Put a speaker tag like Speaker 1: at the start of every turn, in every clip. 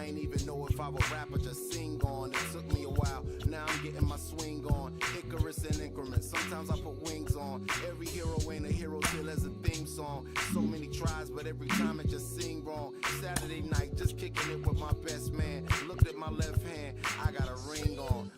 Speaker 1: I ain't even know if I would rap or just sing on. It took me a while, now I'm getting my swing on. Icarus in increments, sometimes I put wings on. Every hero ain't a hero till there's a theme song. So many tries, but every time it just sing wrong. Saturday night, just kicking it with my best man. Looked at my left hand, I got a ring on.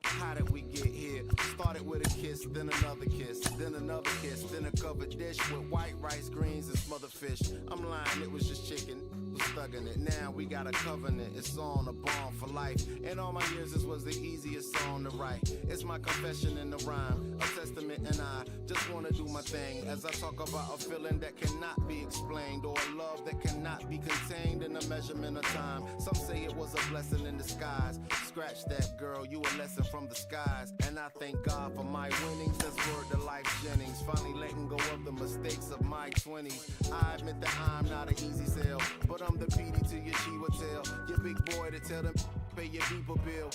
Speaker 1: How did we get here? Started with a kiss, then another kiss, then another kiss, then a covered dish with white rice, greens, and smothered fish. I'm lying, it was just chicken. Was thugging it. Now we got a covenant. It's on a bond for life. In all my years, this was the easiest song to write. It's my confession in the rhyme, a testament, and I just wanna do my thing as I talk about a feeling that cannot be explained, or a love that cannot be contained in a measurement of time. Some say it was a blessing in disguise. Scratch that, girl, you a lesson from the skies. And I thank God for my winnings. That's word to Life Jennings. Finally letting go of the mistakes of my 20s. I admit that I'm not an easy sell, but I'm the PD to your Chiwa tail. Your big boy to tell them pay your people bill.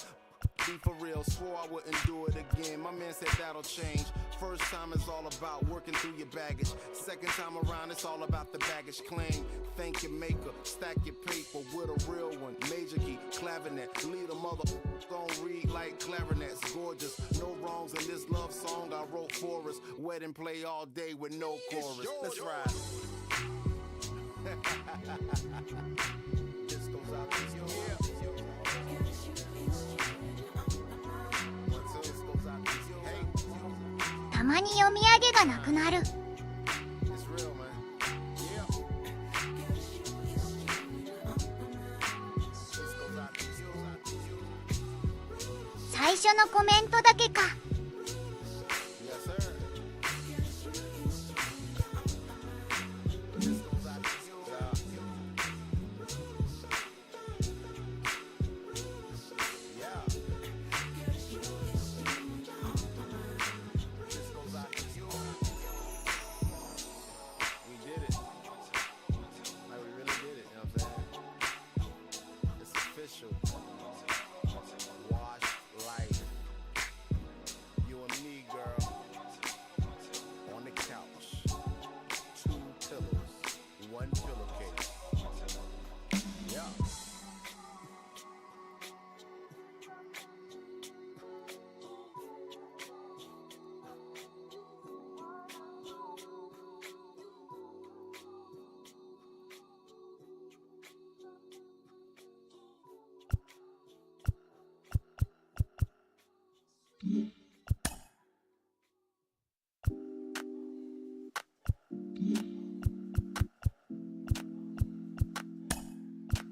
Speaker 1: Be for real, swore I wouldn't do it again. My man said that'll change. First time is all about working through your baggage. Second time around, it's all about the baggage claim. Thank your maker, stack your paper with a real one. Major key, clavinet, lead a mother don't read like clarinets. Gorgeous, no wrongs in this love song I wrote for us. Wedding play all day with no chorus. Let's ride. This goes out to you. Hey.
Speaker 2: たまに読み上げがなくなる。
Speaker 1: It's real, man. Yeah. This goes out to you.
Speaker 2: 最初のコメントだけか。
Speaker 1: Yes, sir. This goes out to you. Yeah. This goes out to you. We did it. Like, we really did it, you know what I'm saying? It's official. Wash life. You and me, girl. On the couch. 2 pillows. 1 pillowcase. Yeah.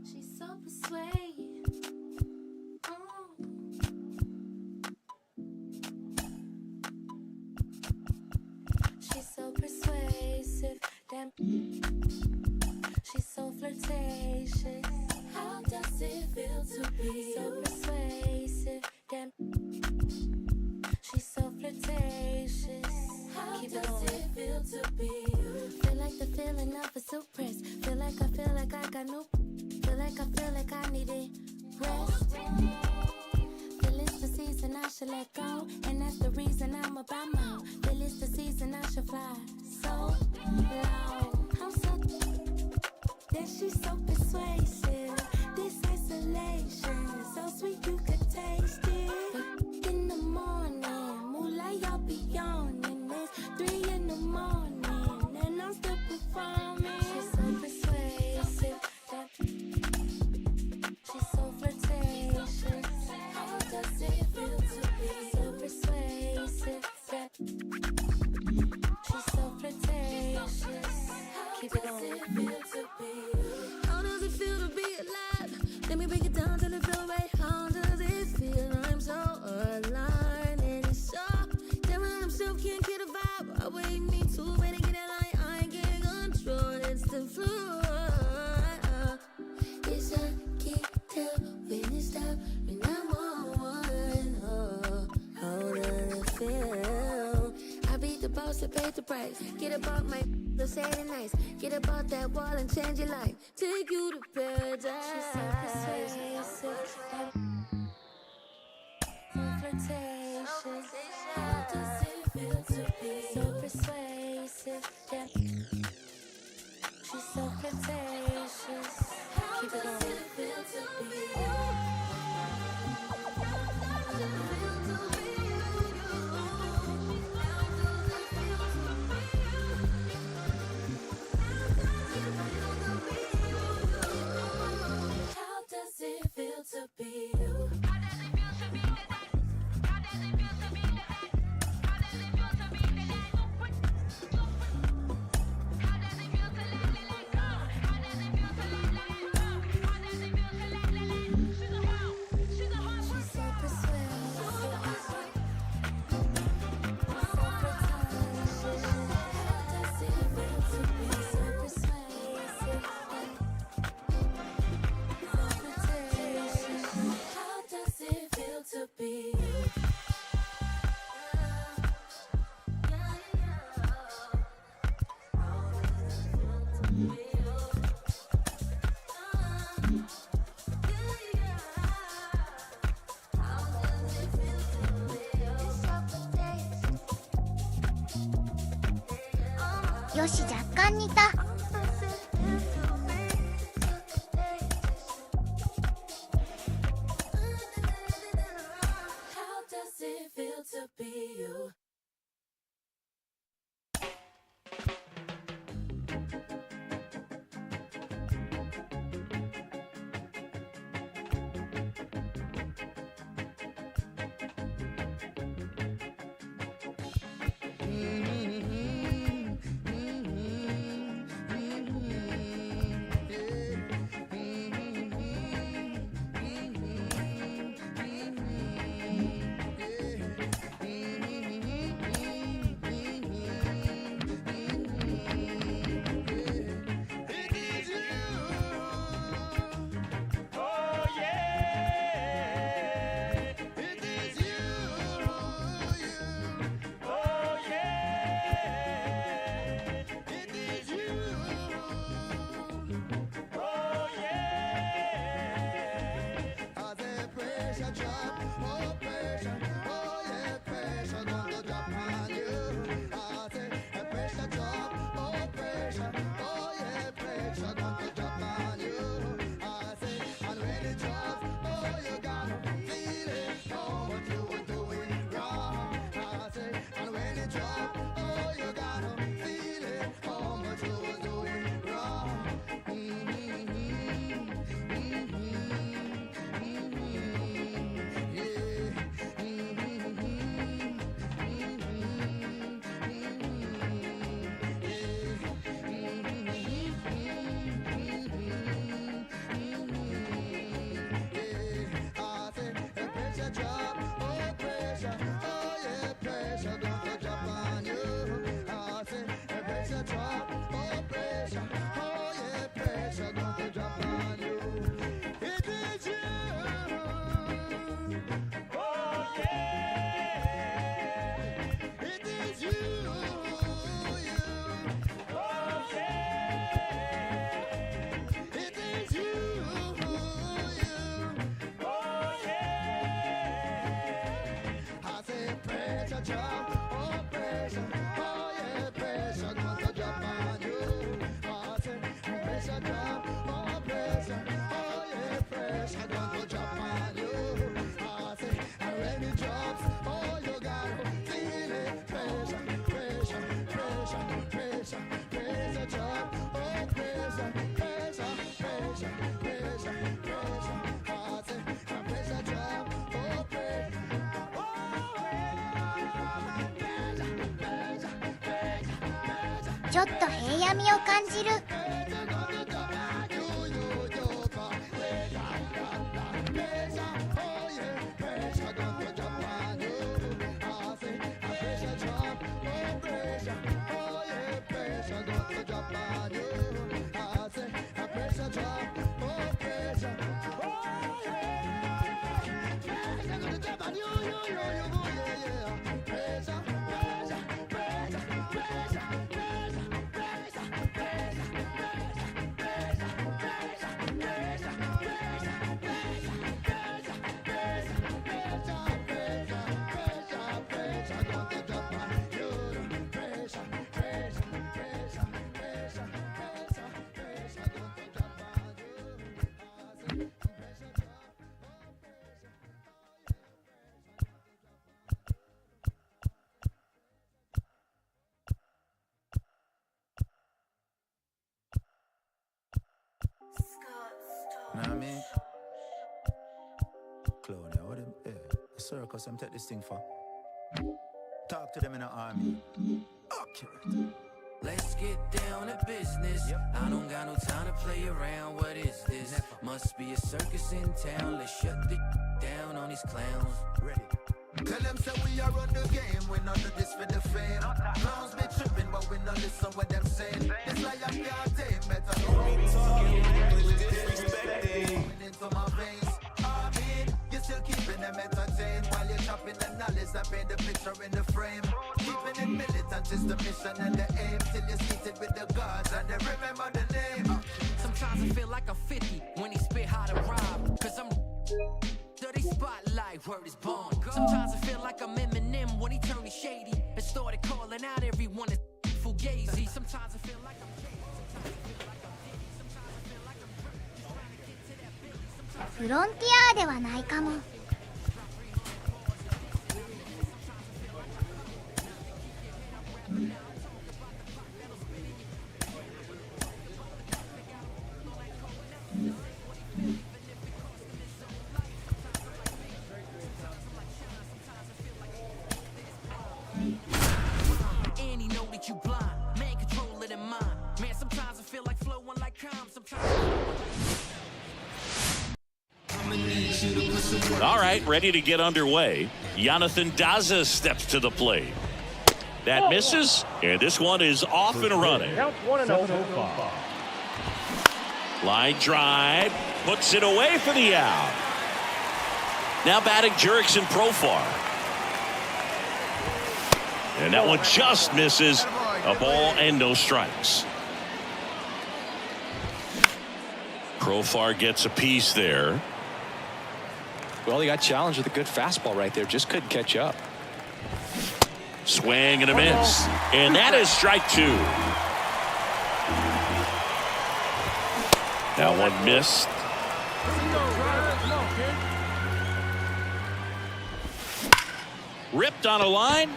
Speaker 3: She's so persuasive. She's so persuasive. Damn. She's so flirtatious. How does it feel to be so persuasive? Damn. She's so flirtatious. How does it feel to be? Feel like the feeling of a suppress. Feel like I got no. Feel like I needed rest. Feel it's the season I should let go, and that's the reason I'm about more. Feel it's the season I should fly so low. I'm so that she's so persuasive. This isolation, so sweet you could taste it. In the morning, moonlight y'all be yawning. It's 3 in the morning, and I'm still performing. She's so persuasive. She's so flirtatious. How does it feel to be so persuasive? She's so flirtatious. Keep it going. How does it feel to be alive? Let me break it down till it feel right. How does it feel? I'm so aligned and it's so. Damn it, I'm still can't get a vibe. I wait me too ready to get a line. I can't control. It's the flow. It's a kick till when it stop. When I'm on one. Oh, how does it feel? I beat the boss that paid the price. Get about my say it nice. Get about that wall and change your life. Take you to paradise. She's so persuasive. So flirtatious. How does it feel to be so persuasive? Yeah. She's so flirtatious. Keep it going.
Speaker 2: よし若干似た。ちょっと平闇を感じる。
Speaker 4: Know what I mean? Clown, yeah, what them, yeah. The circus, I'm take this thing for. Talk to them in the army. Okay.
Speaker 5: Let's get down to business. I don't got no time to play around. What is this? Must be a circus in town. Let's shut the down on these clowns.
Speaker 4: Ready.
Speaker 1: Tell them say we are on the game, we not do this for the fame. Clowns be tripping, but we not listen what them saying. This lion can't tame, better know we talking English disrespecting. Into my veins, I mean, you're still keeping them entertained while you're chopping the knowledge that paint the picture in the frame. Keeping it militant is the mission and the aim till you're seated with the gods and they remember the name.
Speaker 5: Sometimes I feel like I'm 50 when he spit how to rob. Cause I'm dirty spotlight, word is born. Sometimes I feel like I'm Eminem when he turned me shady and started calling out everyone as fugazi. Sometimes
Speaker 2: フロンティアではないかも。
Speaker 6: All right, ready to get underway. Jonathan Daza steps to the plate. That misses, and this one is off and running. Line drive, puts it away for the out. Now batting Jurickson Profar. And that one just misses. A ball and no strikes. Profar gets a piece there.
Speaker 7: Well, he got challenged with a good fastball right there. Just couldn't catch up.
Speaker 6: Swing and a miss. And that is strike two. That one missed. Ripped on a line.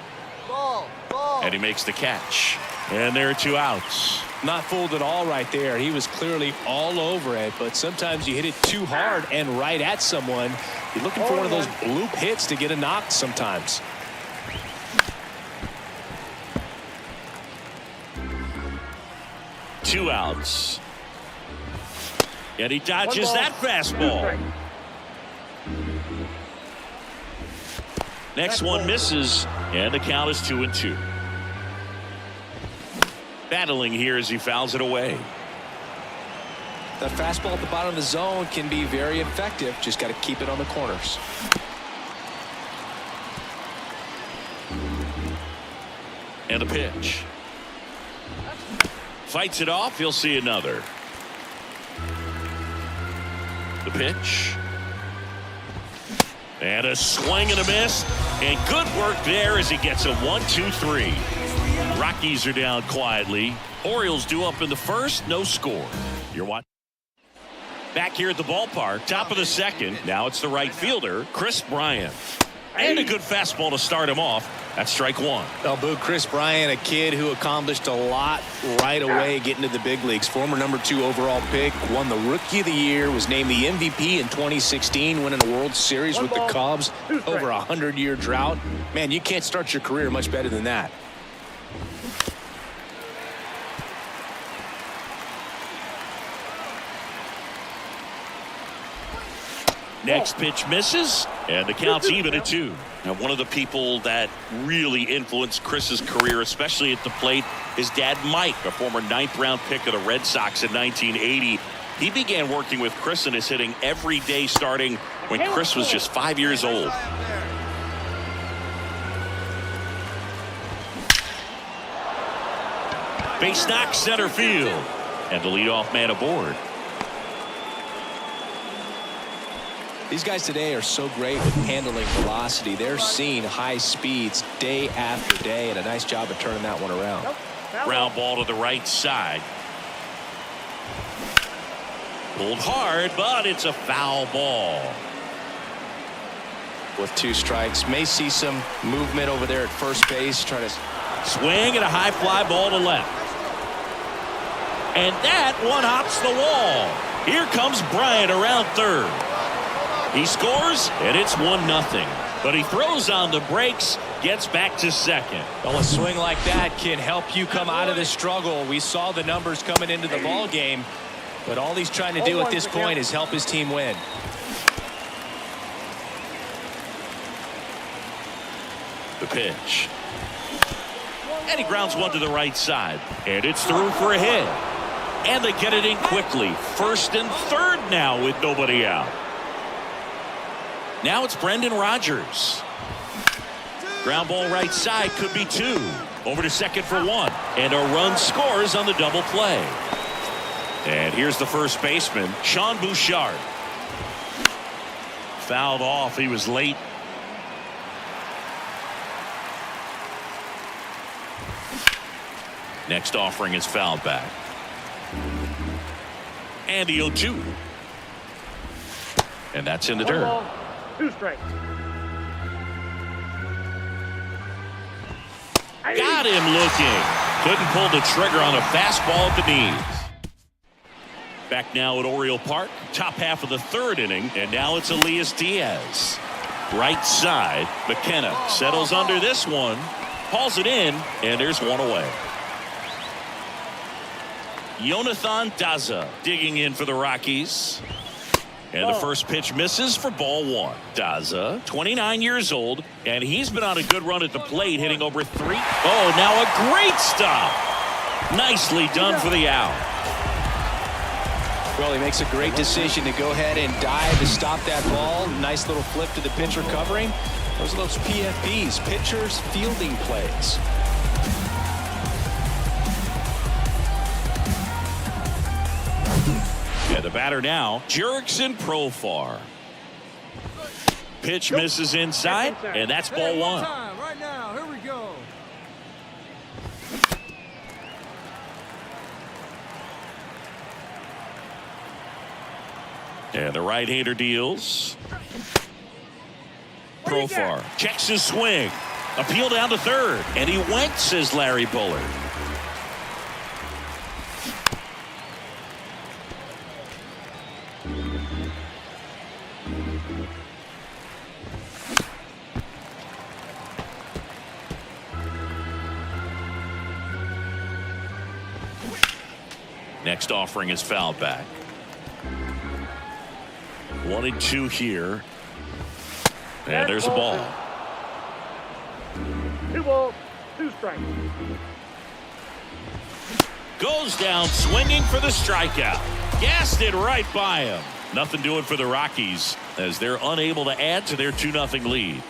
Speaker 6: And he makes the catch. And there are two outs.
Speaker 7: Not fooled at all right there. He was clearly all over it, but sometimes you hit it too hard and right at someone. You're looking for one of those bloop hits to get a knock sometimes.
Speaker 6: Two outs. And he dodges that fastball. Next one misses, and the count is 2-2. Battling here as he fouls it away.
Speaker 7: That fastball at the bottom of the zone can be very effective. Just got to keep it on the corners.
Speaker 6: And the pitch. Fights it off. He'll see another. The pitch. And a swing and a miss. And good work there as he gets a 1-2-3. Rockies are down quietly. Orioles due up in the first. No score. You're watching. Back here at the ballpark, top of the second. Now it's the right fielder, Chris Bryant. And a good fastball to start him off. That's strike one.
Speaker 7: Well, Boo, Chris Bryant, a kid who accomplished a lot right away getting to the big leagues. Former #2 overall pick, won the Rookie of the Year, was named the MVP in 2016, winning a World Series with the Cubs over a 100-year drought. Man, you can't start your career much better than that.
Speaker 6: Next pitch misses, and the count's even at 2. Now, one of the people that really influenced Chris's career, especially at the plate, his dad, Mike, a former 9th-round pick of the Red Sox in 1980. He began working with Chris in his hitting every day starting when Chris was just 5 years old. Base knock center field, and the leadoff man aboard.
Speaker 7: These guys today are so great with handling velocity. They're seeing high speeds day after day, and a nice job of turning that one around.
Speaker 6: Ground ball to the right side. Pulled hard, but it's a foul ball.
Speaker 7: With 2 strikes, may see some movement over there at first base. Trying to
Speaker 6: swing and a high fly ball to left. And that one hops the wall. Here comes Bryant around third. He scores, and it's 1-0. But he throws on the brakes, gets back to second.
Speaker 7: Well, a swing like that can help you come out of this struggle. We saw the numbers coming into the ball game, but all he's trying to do at this point is help his team win.
Speaker 6: The pitch. And he grounds one to the right side, and it's through for a hit. And they get it in quickly. First and third now with nobody out. Now it's Brendan Rodgers. Ground ball right side, could be 2. Over to second for 1. And a run scores on the double play. And here's the first baseman, Sean Bouchard. Fouled off. He was late. Next offering is fouled back. And the 0-2. And that's in the dirt.
Speaker 8: 2 strikes.
Speaker 6: Got him looking. Couldn't pull the trigger on a fastball at the knees. Back now at Oriole Park. Top half of the 3rd inning. And now it's Elias Diaz. Right side. McKenna settles under this one. Hauls it in. And there's one away. Jonathan Daza digging in for the Rockies. And the first pitch misses for ball 1. Daza, 29 years old, and he's been on a good run at the plate, hitting over 3. Oh, now a great stop. Nicely done for the out.
Speaker 7: Well, he makes a great decision to go ahead and dive to stop that ball. Nice little flip to the pitcher covering. Those are those PFPs, pitchers fielding plays.
Speaker 6: Yeah, the batter now, Jurickson Profar. Pitch misses inside, and that's ball 1.
Speaker 8: Right now, here we go.
Speaker 6: And the right-hander deals. Profar checks his swing. Appeal down to 3rd, and he went, says Larry Bullard. Next offering is fouled back. 1-2 here. And there's a ball.
Speaker 8: 2 balls, 2 strikes.
Speaker 6: Goes down swinging for the strikeout. Gassed it right by him. Nothing doing for the Rockies as they're unable to add to their 2-0 lead.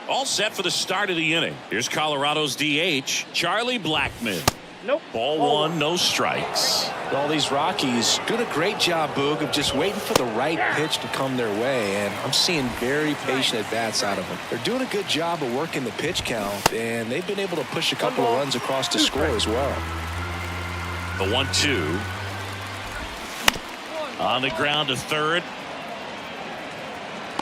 Speaker 6: All set for the start of the inning. Here's Colorado's DH, Charlie Blackmon.
Speaker 8: Nope.
Speaker 6: Ball 1, no strikes.
Speaker 7: All these Rockies doing a great job, Boog, of just waiting for the right pitch to come their way, and I'm seeing very patient at-bats out of them. They're doing a good job of working the pitch count, and they've been able to push a couple of runs across the score as well.
Speaker 6: The 1-2. On the ground to 3rd.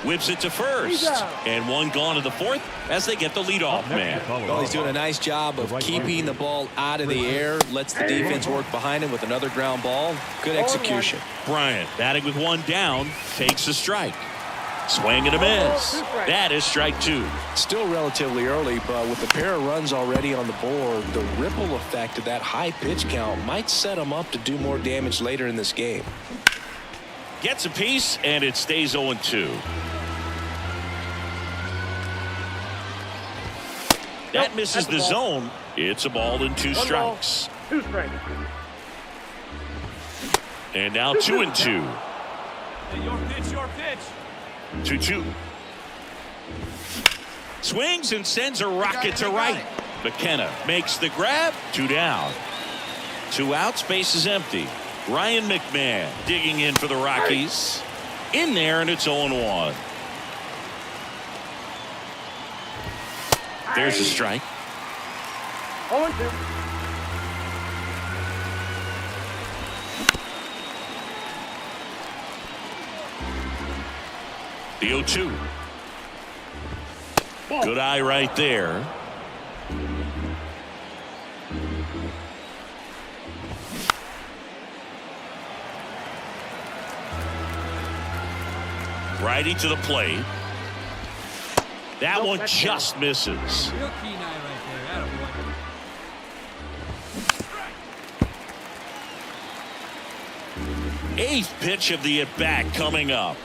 Speaker 6: Whips it to 1st. And one gone to the 4th as they get the leadoff man.
Speaker 7: Well, he's doing a nice job of keeping the ball out of the air. Lets the defense work behind him with another ground ball. Good execution.
Speaker 6: Bryant batting with 1 down. Takes a strike. Swing and a miss. That is strike 2.
Speaker 7: Still relatively early, but with a pair of runs already on the board, the ripple effect of that high pitch count might set him up to do more damage later in this game.
Speaker 6: Gets a piece, and it stays 0-2. That misses the zone. It's a ball and 2 strikes.
Speaker 8: 2 strikes.
Speaker 6: And now 2-2.
Speaker 8: Your pitch, your pitch.
Speaker 6: 2-2. Swings and sends a rocket to right. McKenna makes the grab. 2 down. 2 outs, base is empty. Ryan McMahon digging in for the Rockies. In there, and it's 0-1. There's a strike.
Speaker 8: 0-2.
Speaker 6: The 0-2. Good eye right there. Righty to the plate. That one just misses.
Speaker 8: Real keen eye right there.
Speaker 6: 8th pitch of the at-bat coming up.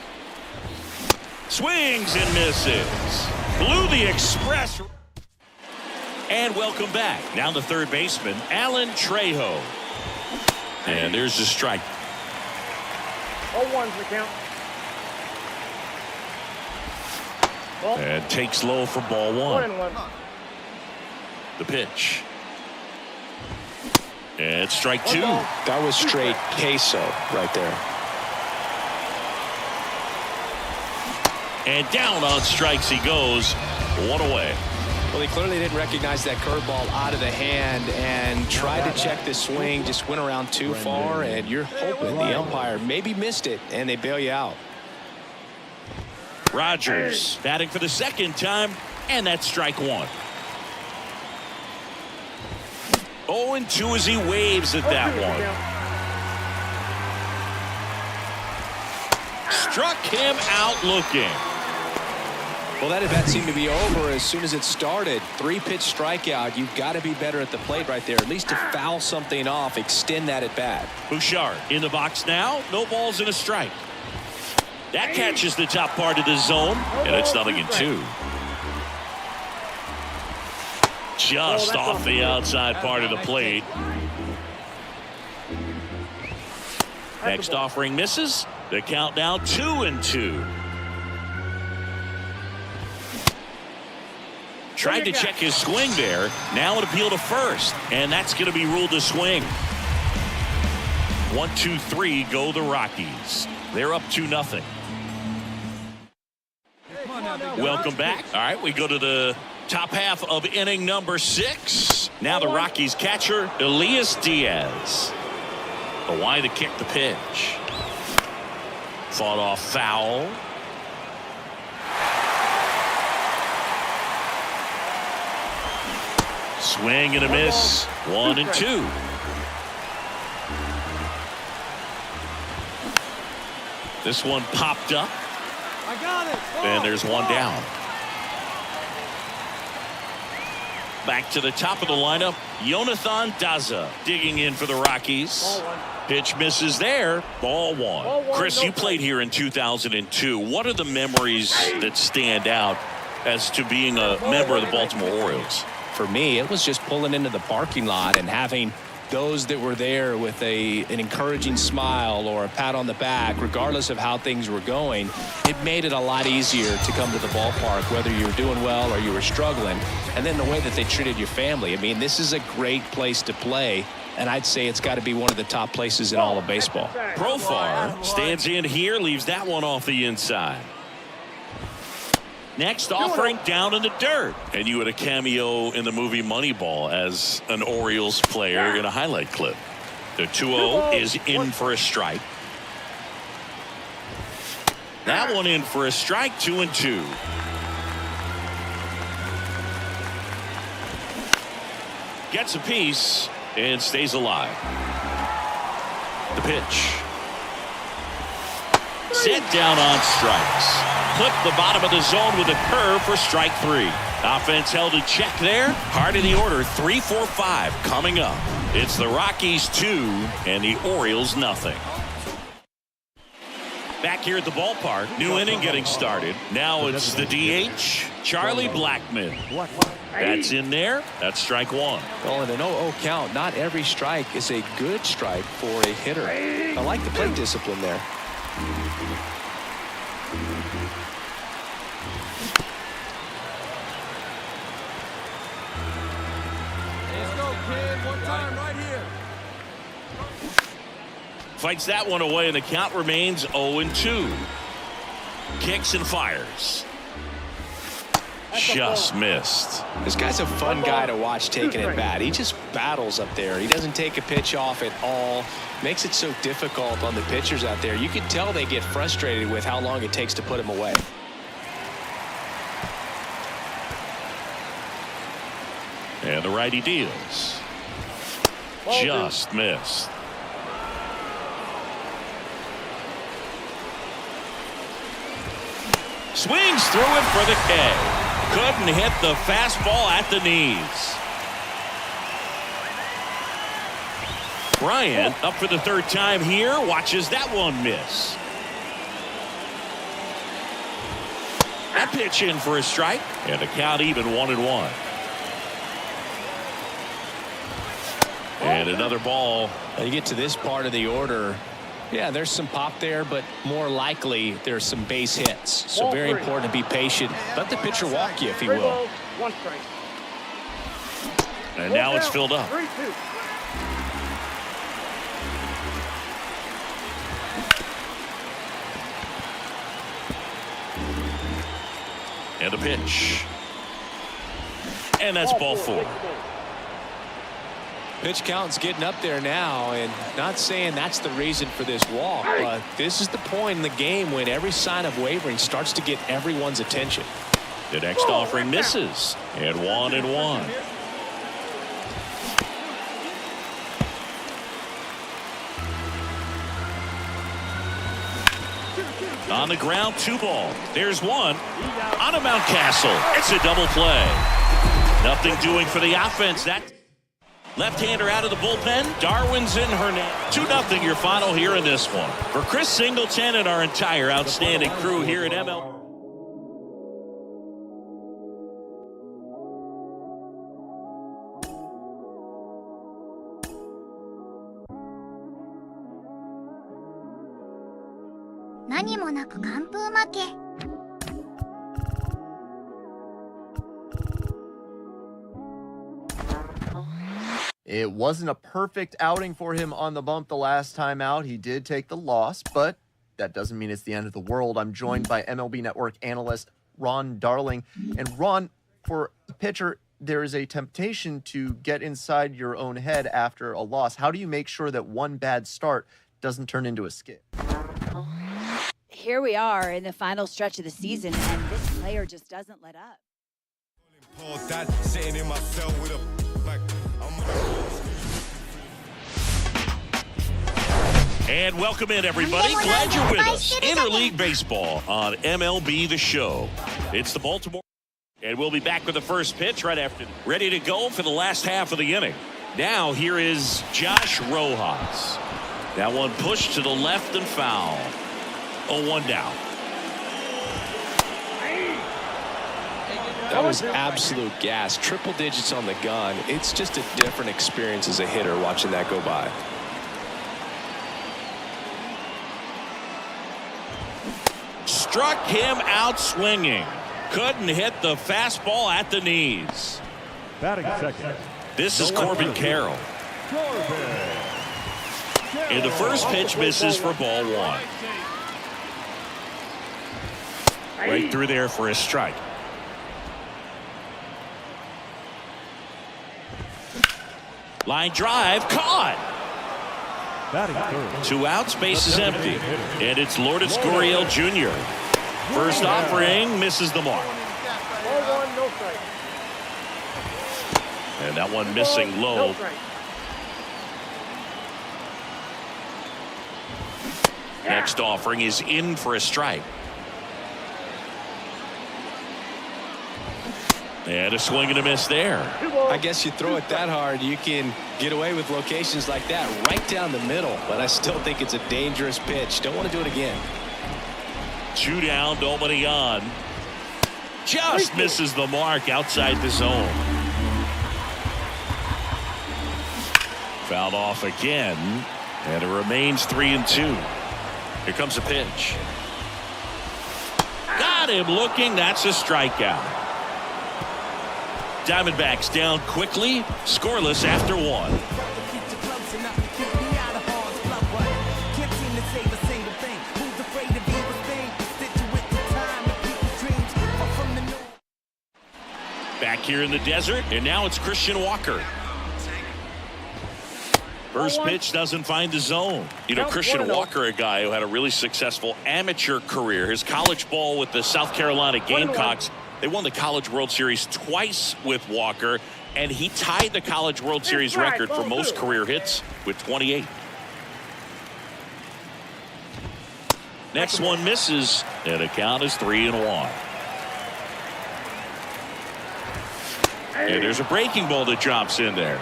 Speaker 6: Swings and misses. Blew the express. And welcome back. Now the 3rd baseman, Alan Trejo. And there's the strike.
Speaker 8: 0-1's the count.
Speaker 6: And takes low for ball 1.
Speaker 8: 1-1.
Speaker 6: The pitch. And it's strike 2.
Speaker 7: That was straight queso right there.
Speaker 6: And down on strikes he goes. 1 away.
Speaker 7: Well, he clearly didn't recognize that curveball out of the hand and tried to check the swing, just went around too far, and you're hoping the umpire maybe missed it, and they bail you out.
Speaker 6: Rogers batting for the second time, and that's strike one. 0-2 as he waves at that one. Struck him out looking.
Speaker 7: Well, that at-bat seemed to be over as soon as it started. 3-pitch strikeout. You've got to be better at the plate right there, at least to foul something off, extend that at-bat.
Speaker 6: Bouchard in the box now. No balls and a strike. That catches the top part of the zone, and it's 0-2. Just off the outside part of the plate. Next offering misses. The count now 2-2. Tried to check his swing there. Now an appeal to first, and that's going to be ruled a swing. 1-2-3 go the Rockies. They're up 2-0. Welcome back. All right, we go to the top half of inning number 6. Now the Rockies catcher, Elias Diaz. The wide to kick the pitch. Fought off foul. Swing and a miss. 1-2. This one popped up.
Speaker 8: I got it.
Speaker 6: And there's one down. Back to the top of the lineup. Jonathan Daza digging in for the Rockies. Pitch misses there. Ball one. Chris, you played here in 2002. What are the memories that stand out as to being a member of the Baltimore Orioles?
Speaker 7: For me, it was just pulling into the parking lot and having those that were there with an encouraging smile or a pat on the back, regardless of how things were going. It made it a lot easier to come to the ballpark, whether you were doing well or you were struggling. And then the way that they treated your family. I mean, this is a great place to play, and I'd say it's got to be one of the top places in all of baseball.
Speaker 6: Profar stands in here, leaves that one off the inside. Next offering down in the dirt. And you had a cameo in the movie Moneyball as an Orioles player in a highlight clip. The 2-0 is in for a strike. That one in for a strike. 2-2. Gets a piece and stays alive. The pitch. Set down on strikes. Clip the bottom of the zone with a curve for strike 3. Offense held in check there. Heart of the order, 3-4-5 coming up. It's the Rockies 2 and the Orioles 0. Back here at the ballpark, new inning getting started. Now it's the DH, Charlie Blackmon. That's in there. That's strike 1.
Speaker 7: Well, in an 0-0 count, not every strike is a good strike for a hitter. I like the plate discipline there.
Speaker 8: Let's go, kid. One time right here.
Speaker 6: Fights that one away, and the count remains 0-2. Kicks and fires. Just missed.
Speaker 7: This guy's a fun guy to watch taking at bat. He just battles up there. He doesn't take a pitch off at all. Makes it so difficult on the pitchers out there. You can tell they get frustrated with how long it takes to put him away.
Speaker 6: And the righty deals. Just missed. Swings through it for the K. Couldn't hit the fastball at the knees. Bryant up for the third time here. Watches that one miss. That pitch in for a strike. And the count even 1-1. And another ball.
Speaker 7: You get to this part of the order. Yeah, there's some pop there, but more likely there's some base hits. So very important to be patient. Let the pitcher walk you if he will.
Speaker 8: One strike.
Speaker 6: And now it's filled up.
Speaker 8: 3-2.
Speaker 6: And a pitch. And that's ball 4.
Speaker 7: Pitch count's getting up there now, and not saying that's the reason for this walk, but this is the point in the game when every sign of wavering starts to get everyone's attention.
Speaker 6: The next offering misses, and 1-1. On the ground, 2 ball. There's 1 on a Mountcastle. It's a double play. Nothing doing for the offense. That left-hander out of the bullpen. Darwin's in Hernandez. 2-0 your final here in this one. For Chris Singleton and our entire outstanding crew here at ML.
Speaker 9: It wasn't a perfect outing for him on the bump the last time out. He did take the loss, but that doesn't mean it's the end of the world. I'm joined by MLB Network analyst Ron Darling. And Ron, for a pitcher, there is a temptation to get inside your own head after a loss. How do you make sure that one bad start doesn't turn into a skid?
Speaker 10: Here we are in the final stretch of the season, and this player just doesn't let up.
Speaker 6: And welcome in, everybody. Glad you're with us. Interleague Baseball on MLB The Show. It's the Baltimore. And we'll be back with the first pitch right after. Ready to go for the last half of the inning. Now here is Josh Rojas. That one pushed to the left and foul. 0-1 down.
Speaker 7: That was absolute gas. Triple digits on the gun. It's just a different experience as a hitter watching that go by.
Speaker 6: Struck him out swinging. Couldn't hit the fastball at the knees.
Speaker 8: Batting second.
Speaker 6: This is Corbin Carroll. And the first pitch misses for ball 1. Right through there for a strike. Line drive caught.
Speaker 8: Batting third.
Speaker 6: 2 outs, base is empty. And it's Lourdes Gurriel Jr. First offering misses the mark. And that one missing low. Next offering is in for a strike. And a swing and a miss there.
Speaker 7: I guess you throw it that hard, you can get away with locations like that right down the middle. But I still think it's a dangerous pitch. Don't want to do it again.
Speaker 6: 2 down, nobody on. Just misses the mark outside the zone. Fouled off again. And it remains 3-2. Here comes a pitch. Got him looking. That's a strikeout. Diamondbacks down quickly, scoreless after 1. Back here in the desert, and now it's Christian Walker. First pitch doesn't find the zone. You know, Christian Walker, a guy who had a really successful amateur career. His college ball with the South Carolina Gamecocks. They won the College World Series twice with Walker, and he tied the College World Series record for most career hits with 28. Next one misses, and the count is 3-1. And there's a breaking ball that drops in there.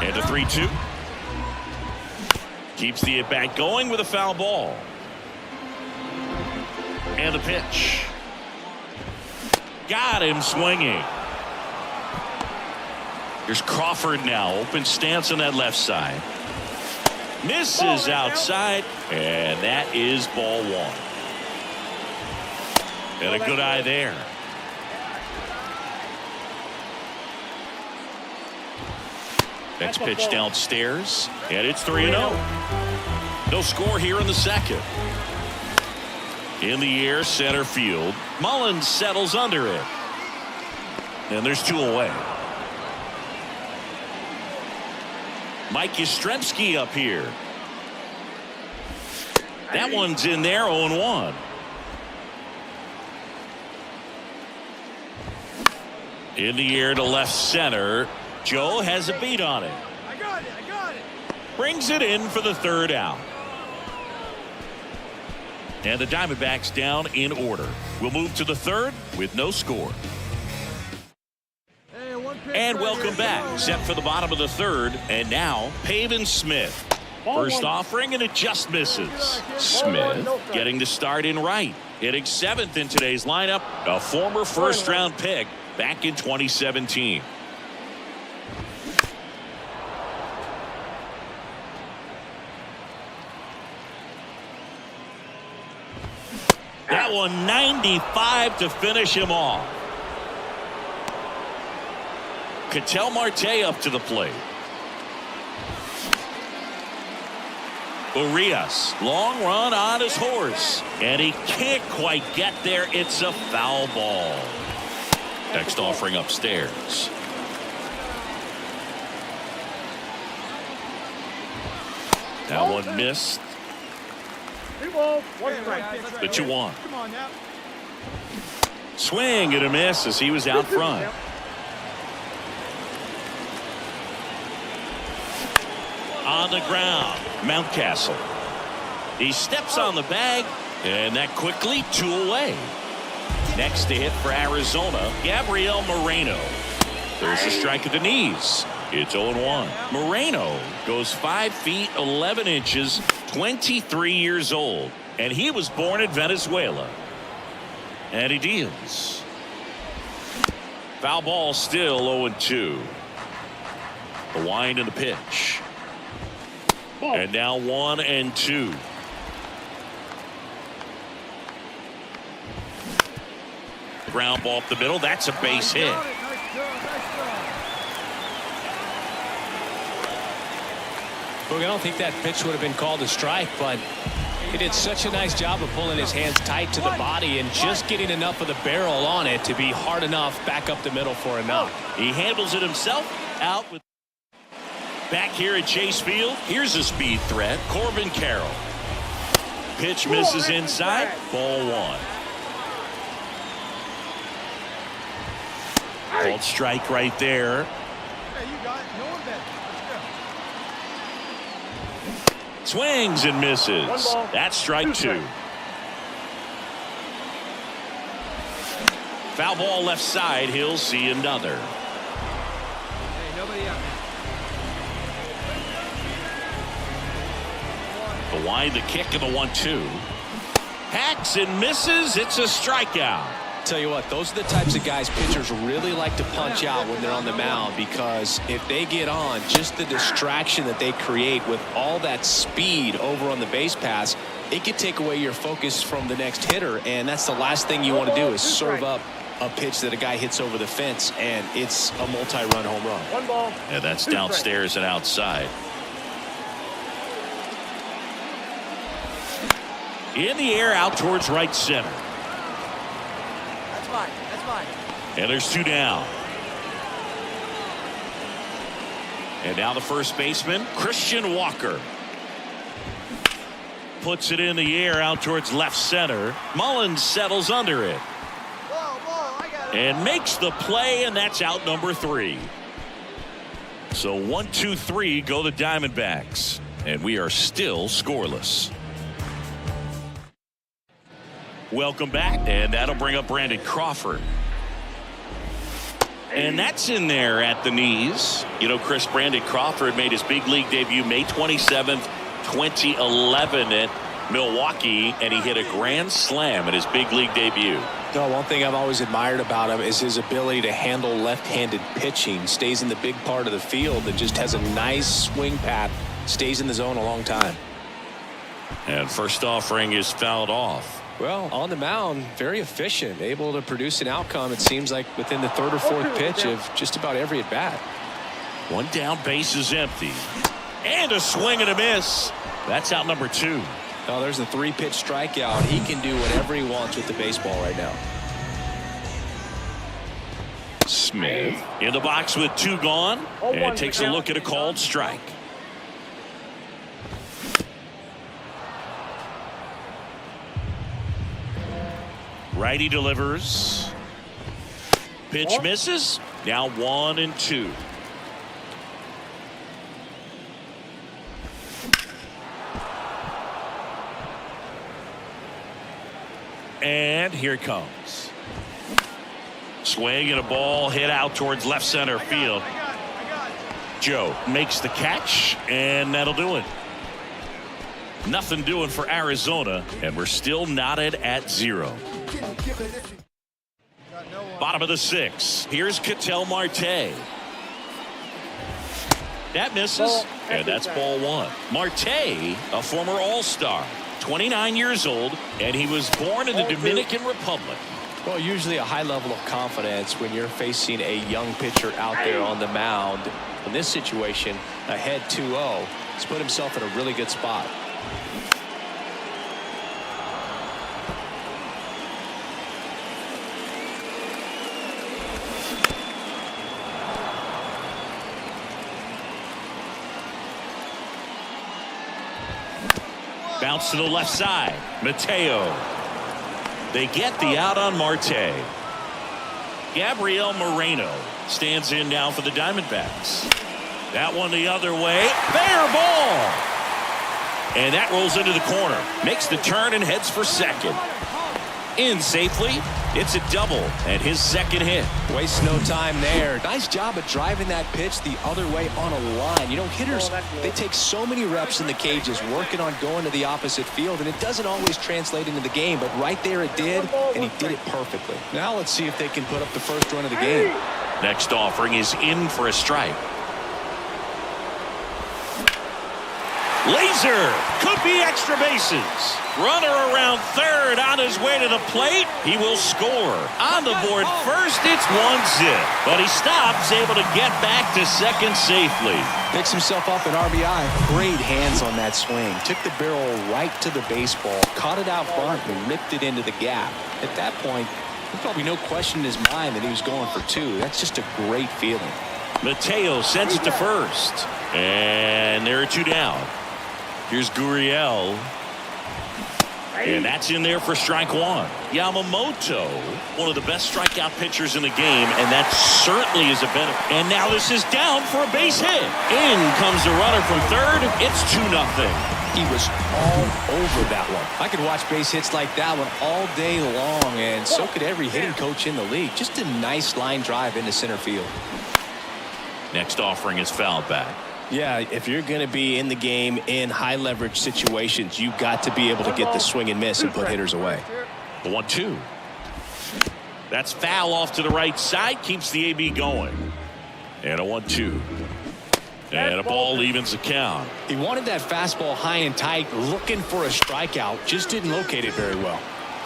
Speaker 6: And a 3-2. Keeps the at-bat going with a foul ball. And the pitch. Got him swinging. Here's Crawford now. Open stance on that left side. Misses outside. And that is ball 1. And a good eye there. Next pitch downstairs, and it's 3-0. No score here in the second. In the air, center field. Mullins settles under it. And there's 2 away. Mike Yastrzemski up here. That one's in there, 0-1. In the air to left center. Joe has a beat on it.
Speaker 8: I got it.
Speaker 6: Brings it in for the 3rd out. And the Diamondbacks down in order. We'll move to the 3rd with no score.
Speaker 8: Hey, one pitch
Speaker 6: And
Speaker 8: right
Speaker 6: welcome
Speaker 8: here.
Speaker 6: back. Set for the bottom of the 3rd. And now, Pavin Smith. First offering, and it just misses. Smith getting the start in right. Hitting 7th in today's lineup. A former first-round pick back in 2017. That one 95 to finish him off. Ketel Marte up to the plate. Urias, long run on his horse, and he can't quite get there. It's a foul ball. Next offering upstairs. That one missed. The 2-1.
Speaker 8: Come on now.
Speaker 6: Swing and a miss as he was out front. On the ground, Mountcastle. He steps on the bag, and that quickly 2 away. Next to hit for Arizona, Gabriel Moreno. There's a strike at the knees. It's 0-1. Moreno goes 5 feet 11 inches, 23 years old, and he was born in Venezuela. And he deals. Foul ball still 0-2. The wind and the pitch. And now 1-2. Ground ball up the middle. That's a base hit.
Speaker 11: Look, I don't think that pitch would have been called a strike, but he did such a nice job of pulling his hands tight to the body and just getting enough of the barrel on it to be hard enough back up the middle for a knock.
Speaker 6: He handles it himself. Out with. Back here at Chase Field, here's a speed threat. Corbin Carroll. Pitch misses inside. Ball 1. Called strike right there.
Speaker 8: Hey, you got it. No one bet.
Speaker 6: Swings and misses. That's strike 2. Foul ball left side. He'll see another.
Speaker 8: Hey, nobody out, man.
Speaker 6: The wind, the kick, and the 1-2. Hacks and misses. It's a strikeout.
Speaker 11: Tell you what, those are the types of guys pitchers really like to punch out when they're on the mound, because if they get on, just the distraction that they create with all that speed over on the base pass, it could take away your focus from the next hitter, and that's the last thing you want to do is serve up a pitch that a guy hits over the fence, and it's a multi-run home run.
Speaker 6: And that's downstairs and outside. In the air, out towards right center.
Speaker 8: That's fine.
Speaker 6: And there's 2 down. And now the first baseman, Christian Walker. Puts it in the air out towards left center. Mullins settles under it. And makes the play, and that's out number 3. So 1, 2, 3 go the Diamondbacks. And we are still scoreless. Welcome back, and that'll bring up Brandon Crawford. And that's in there at the knees. You know, Chris, Brandon Crawford made his big league debut May 27th, 2011 at Milwaukee, and he hit a grand slam at his big league debut.
Speaker 11: No, one thing I've always admired about him is his ability to handle left-handed pitching. Stays in the big part of the field and just has a nice swing path. Stays in the zone a long time.
Speaker 6: And first offering is fouled off.
Speaker 11: Well, on the mound, very efficient, able to produce an outcome, it seems like, within the 3rd or 4th pitch of just about every at-bat.
Speaker 6: 1 down, base is empty. And a swing and a miss. That's out number 2.
Speaker 11: Oh, there's a 3-pitch strikeout. He can do whatever he wants with the baseball right now.
Speaker 6: Smith in the box with 2 gone and takes a look at a called strike. Righty delivers. Pitch misses. Now 1-2. And here it comes. Swing and a ball hit out towards left center field. Joe makes the catch, and that'll do it. Nothing doing for Arizona, and we're still knotted at 0. Bottom of the 6th. Here's Ketel Marte. That misses, and that's ball 1. Marte, a former All-Star, 29 years old, and he was born in the Dominican Republic.
Speaker 11: Well, usually a high level of confidence when you're facing a young pitcher out there on the mound. In this situation, ahead 2-0, he's put himself in a really good spot.
Speaker 6: Bounce to the left side. Mateo. They get the out on Marte. Gabriel Moreno stands in now for the Diamondbacks. That one the other way. Fair ball. And that rolls into the corner. Makes the turn and heads for second. In safely. It's a double and his second hit.
Speaker 11: Wastes no time there. Nice job of driving that pitch the other way on a line. You know, hitters, they take so many reps in the cages working on going to the opposite field, and it doesn't always translate into the game, but right there it did, and he did it perfectly. Now let's see if they can put up the first run of the game.
Speaker 6: Next offering is in for a strike. Laser could be extra bases. Runner around third on his way to the plate. He will score. On the board first, it's 1-0. But he stops, able to get back to second safely.
Speaker 11: Picks himself up an RBI. Great hands on that swing. Took the barrel right to the baseball. Caught it out front and ripped it into the gap. At that point, there's probably no question in his mind that he was going for 2. That's just a great feeling.
Speaker 6: Mateo sends it to first. And there are 2 down. Here's Gurriel. And that's in there for strike 1. Yamamoto, one of the best strikeout pitchers in the game, and that certainly is a benefit. And now this is down for a base hit. In comes the runner from third. It's 2-0.
Speaker 11: He was all over that one. I could watch base hits like that one all day long, and so could every hitting coach in the league. Just a nice line drive into center field.
Speaker 6: Next offering is fouled back.
Speaker 11: Yeah, if you're going to be in the game in high leverage situations, you've got to be able to get the swing and miss and put hitters away.
Speaker 6: 1-2. That's foul off to the right side, keeps the AB going. And a 1-2. And a ball evens the count.
Speaker 11: He wanted that fastball high and tight, looking for a strikeout, just didn't locate it very well.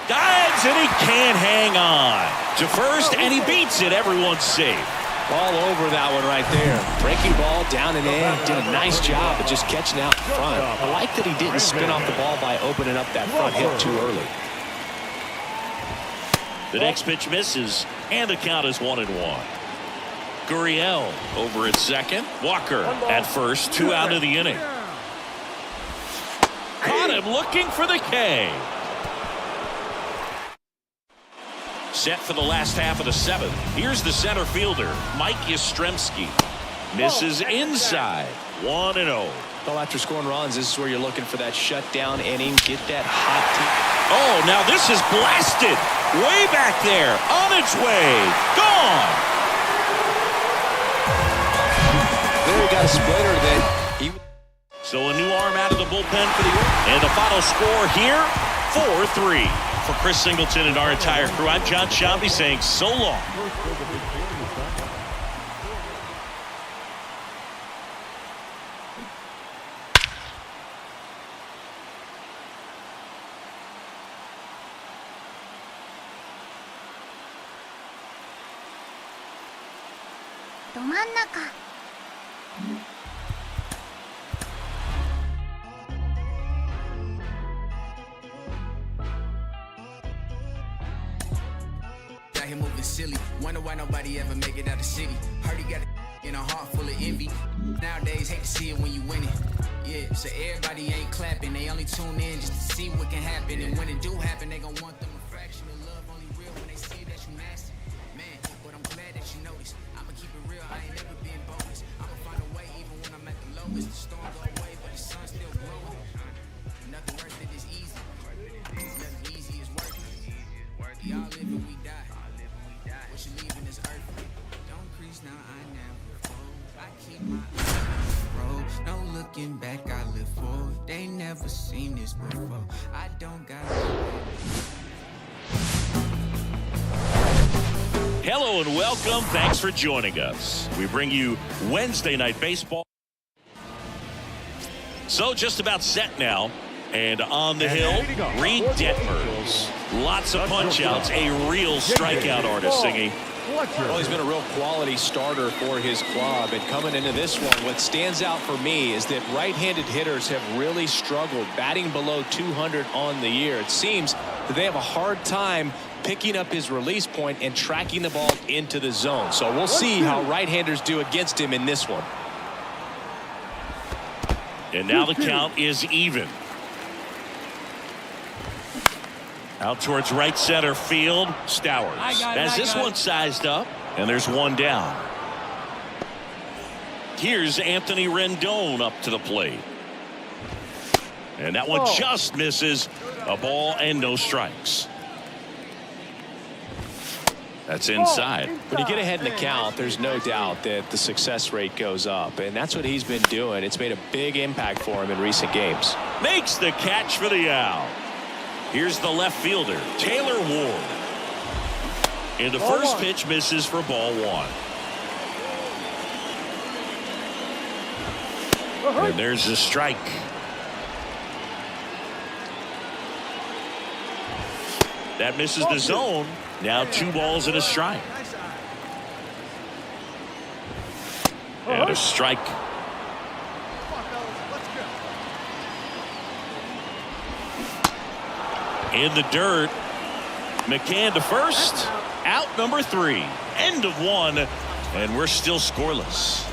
Speaker 6: Dives and he can't hang on to first, and he beats it. Everyone's safe.
Speaker 11: All over that one right there. Breaking ball down and in. Did a nice job of just catching out in front. I like that he didn't spin off the ball by opening up that front hip too early.
Speaker 6: The next pitch misses, and the count is 1-1. Gurriel over at second. Walker at first. 2 out of the inning. Caught him looking for the K. Set for the last half of the 7th. Here's the center fielder, Mike Yastrzemski. Misses inside. 1-0.
Speaker 11: Well, after scoring runs, this is where you're looking for that shutdown inning. Get that hot team.
Speaker 6: Oh, now this is blasted. Way back there. On its way. Gone.
Speaker 11: There we got a splitter that he...
Speaker 6: So a new arm out of the bullpen for the... And the final score here, 4-3. For Chris Singleton and our entire crew, I'm John Shambi saying so long.
Speaker 5: out here moving silly. Wonder why nobody ever make it out the city. Heard he got a in a heart full of envy. Nowadays, hate to see it when you win it. Yeah, so everybody ain't clapping. They only tune in just to see what can happen. And when it do happen, they gon' want them a fraction of love. Only real when they see that you nasty. Man, but I'm glad that you noticed. I'ma keep it real, I ain't never been bonus. I'ma find a way even when I'm at the lowest. The storm go away, but the sun's still glowing. Nothing worth it is easy. Nothing easy is worth it. Y'all live and we die. What you leaving is earth. Don't crease now, I never fold. I keep my eyes on the road. No looking back, I live forward. They never seen this before. I don't got
Speaker 6: Hello and welcome. Thanks for joining us. We bring you Wednesday Night Baseball. So just about set now. And on the hill, Reed Detmers. Lots of punch-outs. A real strikeout artist, Singy.
Speaker 11: Well, he's been a real quality starter for his club. And coming into this one, what stands out for me is that right-handed hitters have really struggled, batting below 200 on the year. It seems that they have a hard time picking up his release point and tracking the ball into the zone. So we'll see how right-handers do against him in this one.
Speaker 6: And now the count is even. Out towards right center field, Stowers has this one sized up, and there's one down. Here's Anthony Rendon up to the plate. And that one just misses. A ball and no strikes. That's inside.
Speaker 11: When you get ahead in the count, there's no doubt that the success rate goes up, and that's what he's been doing. It's made a big impact for him in recent games.
Speaker 6: Makes the catch for the out. Here's the left fielder, Taylor Ward. And the first pitch misses for ball one. And there's a strike. That misses the zone. Now 2 balls and a strike. And a strike. In the dirt. McCann to first. Out number 3. End of 1. And we're still scoreless.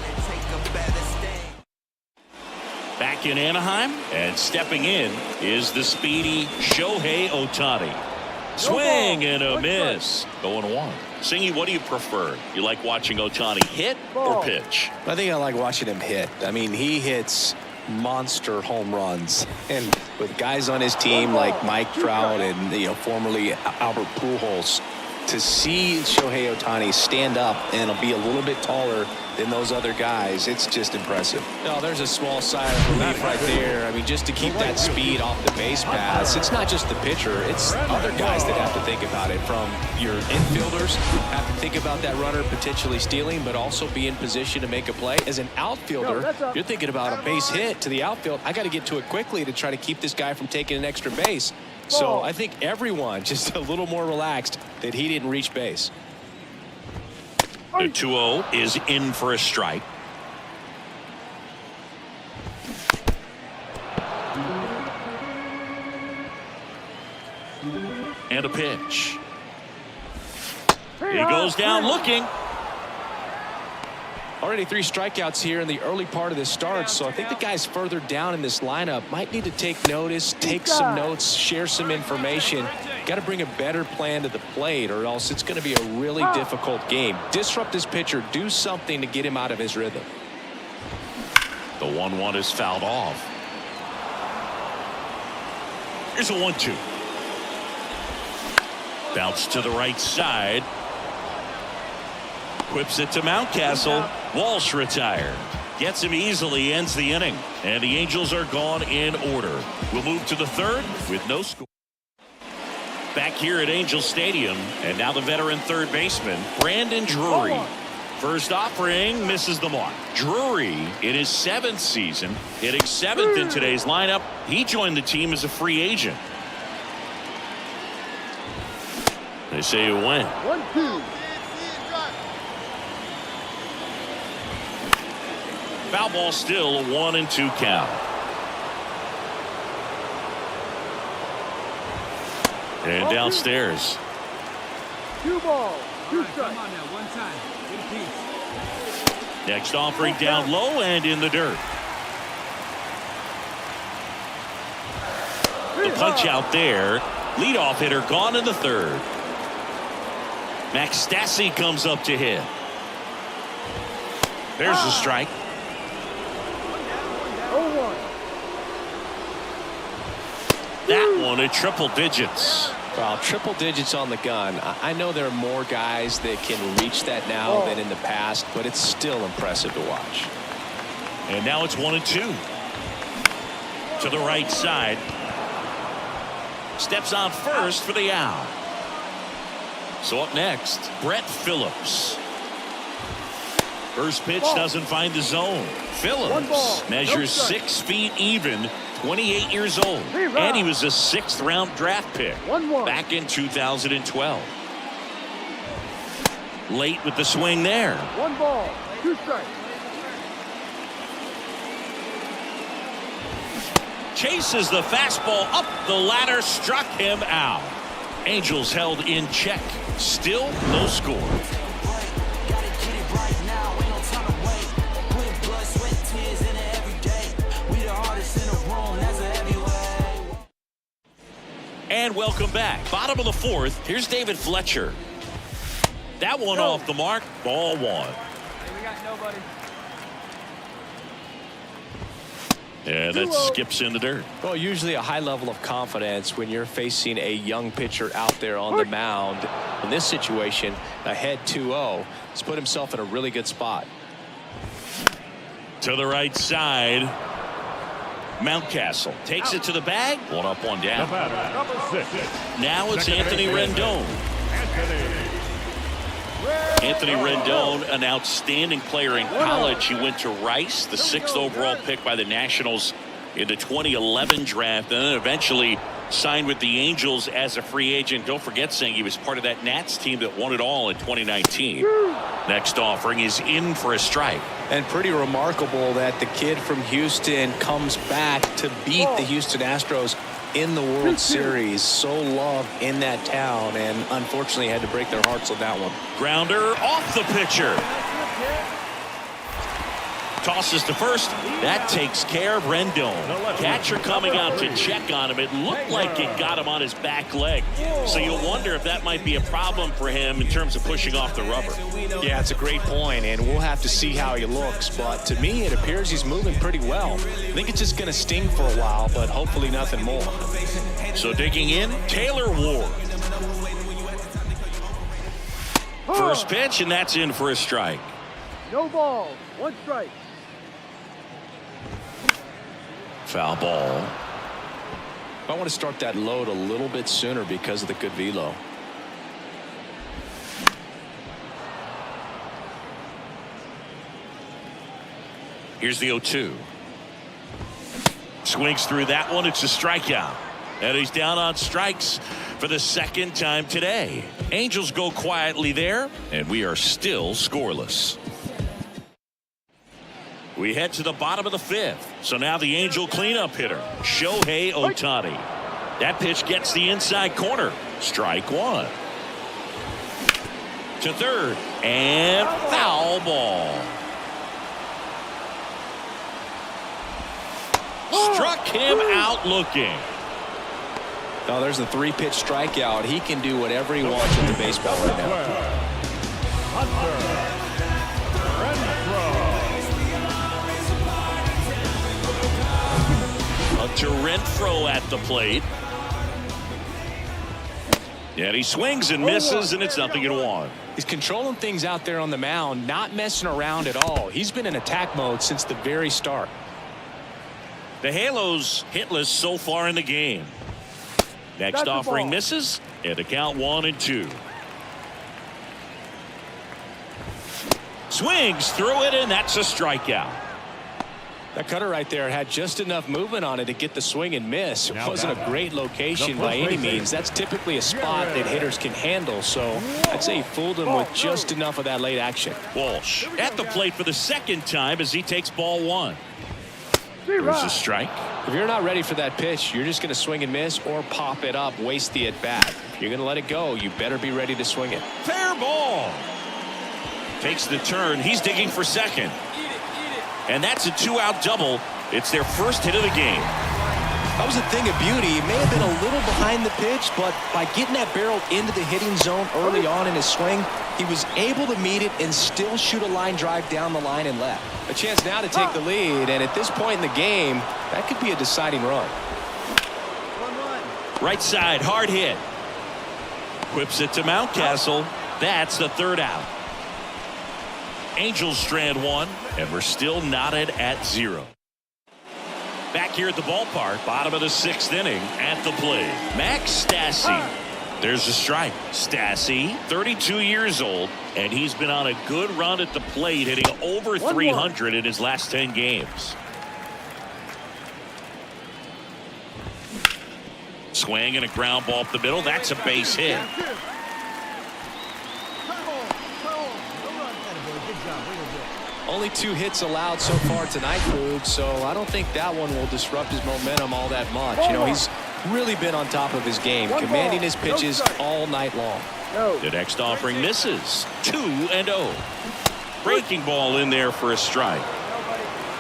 Speaker 6: Back in Anaheim. And stepping in is the speedy Shohei Ohtani. Swing and a miss. Going 1. Singy, what do you prefer? You like watching Ohtani hit or pitch?
Speaker 11: I think I like watching him hit. I mean, he hits monster home runs, and with guys on his team like Mike Trout and formerly Albert Pujols, to see Shohei Ohtani stand up and be a little bit taller than those other guys, it's just impressive. No, there's a small sigh of relief right there. I mean, just to keep that speed off the base paths. It's not just the pitcher, it's other guys that have to think about it. From your infielders have to think about that runner potentially stealing, but also be in position to make a play. As an outfielder, you're thinking about a base hit to the outfield. I got to get to it quickly to try to keep this guy from taking an extra base. So I think everyone just a little more relaxed that he didn't reach base.
Speaker 6: The 2-0 is in for a strike. And a pitch. He goes down looking.
Speaker 11: Already 3 strikeouts here in the early part of this start, so I think the guys further down in this lineup might need to take notice, take some notes, share some information. Got to bring a better plan to the plate, or else it's going to be a really difficult game. Disrupt this pitcher, do something to get him out of his rhythm.
Speaker 6: The 1-1 is fouled off. Here's a 1-2. Bounce to the right side. Whips it to Mountcastle. Walsh retired. Gets him easily, ends the inning. And the Angels are gone in order. We'll move to the 3rd with no score. Back here at Angel Stadium, and now the veteran third baseman, Brandon Drury. First offering misses the mark. Drury, in his 7th season, hitting 7th in today's lineup. He joined the team as a free agent. They say he went.
Speaker 8: 1-2.
Speaker 6: Foul ball still, a 1-2 count. And downstairs.
Speaker 8: 2 balls, 2 strikes. Come on now, one time. Get a piece.
Speaker 6: Next offering down low and in the dirt. The punch out there. Leadoff hitter gone in the third. Max Stassi comes up to hit. There's the strike.
Speaker 8: 0-1.
Speaker 6: That one at triple digits.
Speaker 11: Well, triple digits on the gun. I know there are more guys that can reach that now than in the past, but it's still impressive to watch.
Speaker 6: And now it's 1-2. To the right side. Steps on first for the out. So up next, Brett Phillips. First pitch doesn't find the zone. Phillips measures 6 feet even, 28 years old, and he was a 6th round draft pick back in 2012. Late with the swing there.
Speaker 8: 1 ball, 2 strikes.
Speaker 6: Chases the fastball up the ladder, struck him out. Angels held in check. Still no score. And welcome back. Bottom of the 4th. Here's David Fletcher. That one off the mark. Ball 1.
Speaker 8: Hey, we got nobody.
Speaker 6: Yeah, that skips in the dirt.
Speaker 11: Well, usually a high level of confidence when you're facing a young pitcher out there on the mound. In this situation, ahead 2-0. He's put himself in a really good spot.
Speaker 6: To the right side. Mountcastle takes it to the bag. 1 up, 1 down.
Speaker 8: Number 6.
Speaker 6: Now it's Anthony Rendon. Anthony Rendon, an outstanding player in college. He went to Rice, the 6th overall pick by the Nationals in the 2011 draft, and then eventually signed with the Angels as a free agent. Don't forget, saying he was part of that Nats team that won it all in 2019. Next offering is in for a strike.
Speaker 11: And pretty remarkable that the kid from Houston comes back to beat the Houston Astros in the World Series. So loved in that town, and unfortunately had to break their hearts on that one.
Speaker 6: Grounder off the pitcher. Tosses to first. That takes care of Rendon. Catcher coming out to check on him. It looked like it got him on his back leg. So you'll wonder if that might be a problem for him in terms of pushing off the rubber.
Speaker 11: Yeah, it's a great point, and we'll have to see how he looks. But to me, it appears he's moving pretty well. I think it's just going to sting for a while, but hopefully nothing more.
Speaker 6: So digging in, Taylor Ward. First pitch, and that's in for a strike.
Speaker 8: No balls, 1 strike.
Speaker 6: Foul ball.
Speaker 11: I want to start that load a little bit sooner because of the good velo.
Speaker 6: Here's the 0-2. Swings through that one. It's a strikeout. And he's down on strikes for the 2nd time today. Angels go quietly there, and we are still scoreless. We head to the bottom of the 5th. So now the Angel cleanup hitter, Shohei Ohtani. That pitch gets the inside corner. Strike 1. To third, and foul ball. Struck him out looking.
Speaker 11: Oh, there's a 3-pitch strikeout. He can do whatever he wants with the baseball right now.
Speaker 6: Hunter Renfroe at the plate. And he swings and misses, and it's 0-1.
Speaker 11: He's controlling things out there on the mound, not messing around at all. He's been in attack mode since the very start.
Speaker 6: The Halos hitless so far in the game. Next offering misses, and the count 1-2. Swings through it, and that's a strikeout.
Speaker 11: That cutter right there had just enough movement on it to get the swing and miss. It wasn't a great location by any means. That's typically a spot that hitters can handle, so I'd say he fooled him with just enough of that late action.
Speaker 6: Walsh at the plate for the 2nd time as he takes ball 1. There's a strike.
Speaker 11: If you're not ready for that pitch, you're just going to swing and miss or pop it up, waste the at-bat. If you're going to let it go, you better be ready to swing it.
Speaker 6: Fair ball. Takes the turn. He's digging for second. And that's a 2-out double. It's their first hit of the game.
Speaker 11: That was a thing of beauty. He may have been a little behind the pitch, but by getting that barrel into the hitting zone early on in his swing, he was able to meet it and still shoot a line drive down the line and left. A chance now to take the lead, and at this point in the game, that could be a deciding run.
Speaker 8: 1-1.
Speaker 6: Right side, hard hit. Whips it to Mountcastle. That's the 3rd out. Angels strand 1, and we're still knotted at 0. Back here at the ballpark, bottom of the 6th inning, at the plate, Max Stassi. There's a strike. Stassi, 32 years old, and he's been on a good run at the plate, hitting over 300 in his last 10 games. Swing and a ground ball up the middle. That's a base hit.
Speaker 11: Only 2 hits allowed so far tonight, Boog, so I don't think that one will disrupt his momentum all that much. You know, he's really been on top of his game, commanding his pitches all night long.
Speaker 6: The next offering misses. 2-0. Breaking ball in there for a strike.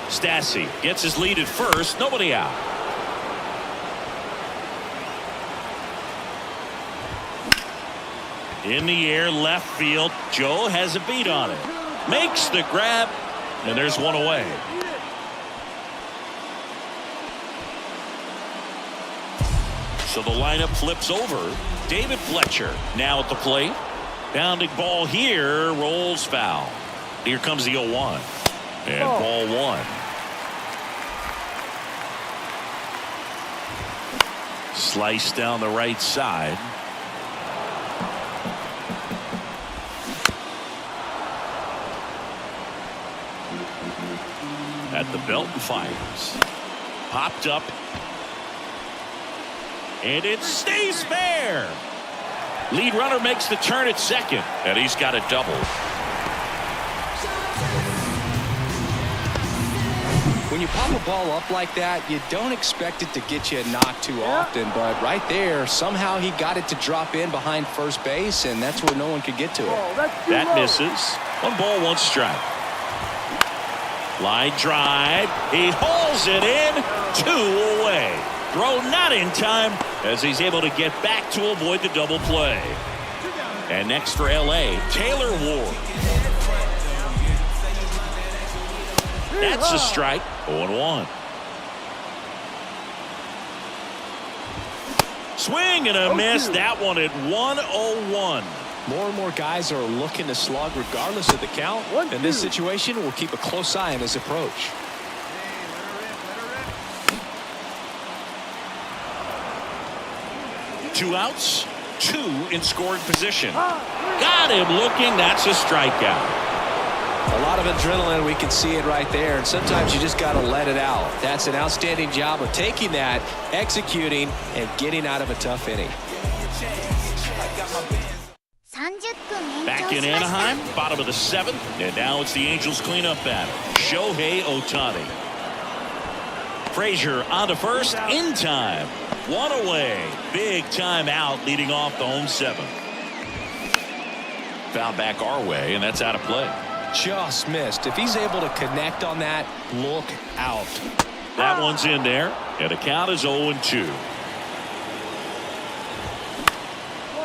Speaker 6: Stassi gets his lead at first. Nobody out. In the air, left field. Joe has a beat on it. Makes the grab, and there's one away. So the lineup flips over. David Fletcher now at the plate. Bounding ball here, rolls foul. Here comes the 0-1. And ball 1. Slice down the right side. At the belt and fires. Popped up. And it stays fair. Lead runner makes the turn at second. And he's got a double.
Speaker 11: When you pop a ball up like that, you don't expect it to get you a knock too often. But right there, somehow he got it to drop in behind first base, and that's where no one could get to it.
Speaker 6: That misses. 1 ball, 1 strike. Line drive. He hauls it in. 2 away. Throw not in time as he's able to get back to avoid the double play. And next for LA, Taylor Ward. That's a strike. 0-1. Swing and a miss. That one at 1-0-1.
Speaker 11: More and more guys are looking to slug regardless of the count. In this situation, we'll keep a close eye on his approach.
Speaker 6: Two outs, 2 in scoring position. Got him looking. That's a strikeout.
Speaker 11: A lot of adrenaline. We can see it right there. And sometimes you just got to let it out. That's an outstanding job of taking that, executing, and getting out of a tough inning.
Speaker 6: Back in Anaheim, bottom of the 7th, and now it's the Angels cleanup batter. Shohei Ohtani. Frazier on to first in time. 1 away. Big time out leading off the home 7th. Foul back our way, and that's out of play.
Speaker 11: Just missed. If he's able to connect on that, look out.
Speaker 6: That one's in there, and the count is 0-2.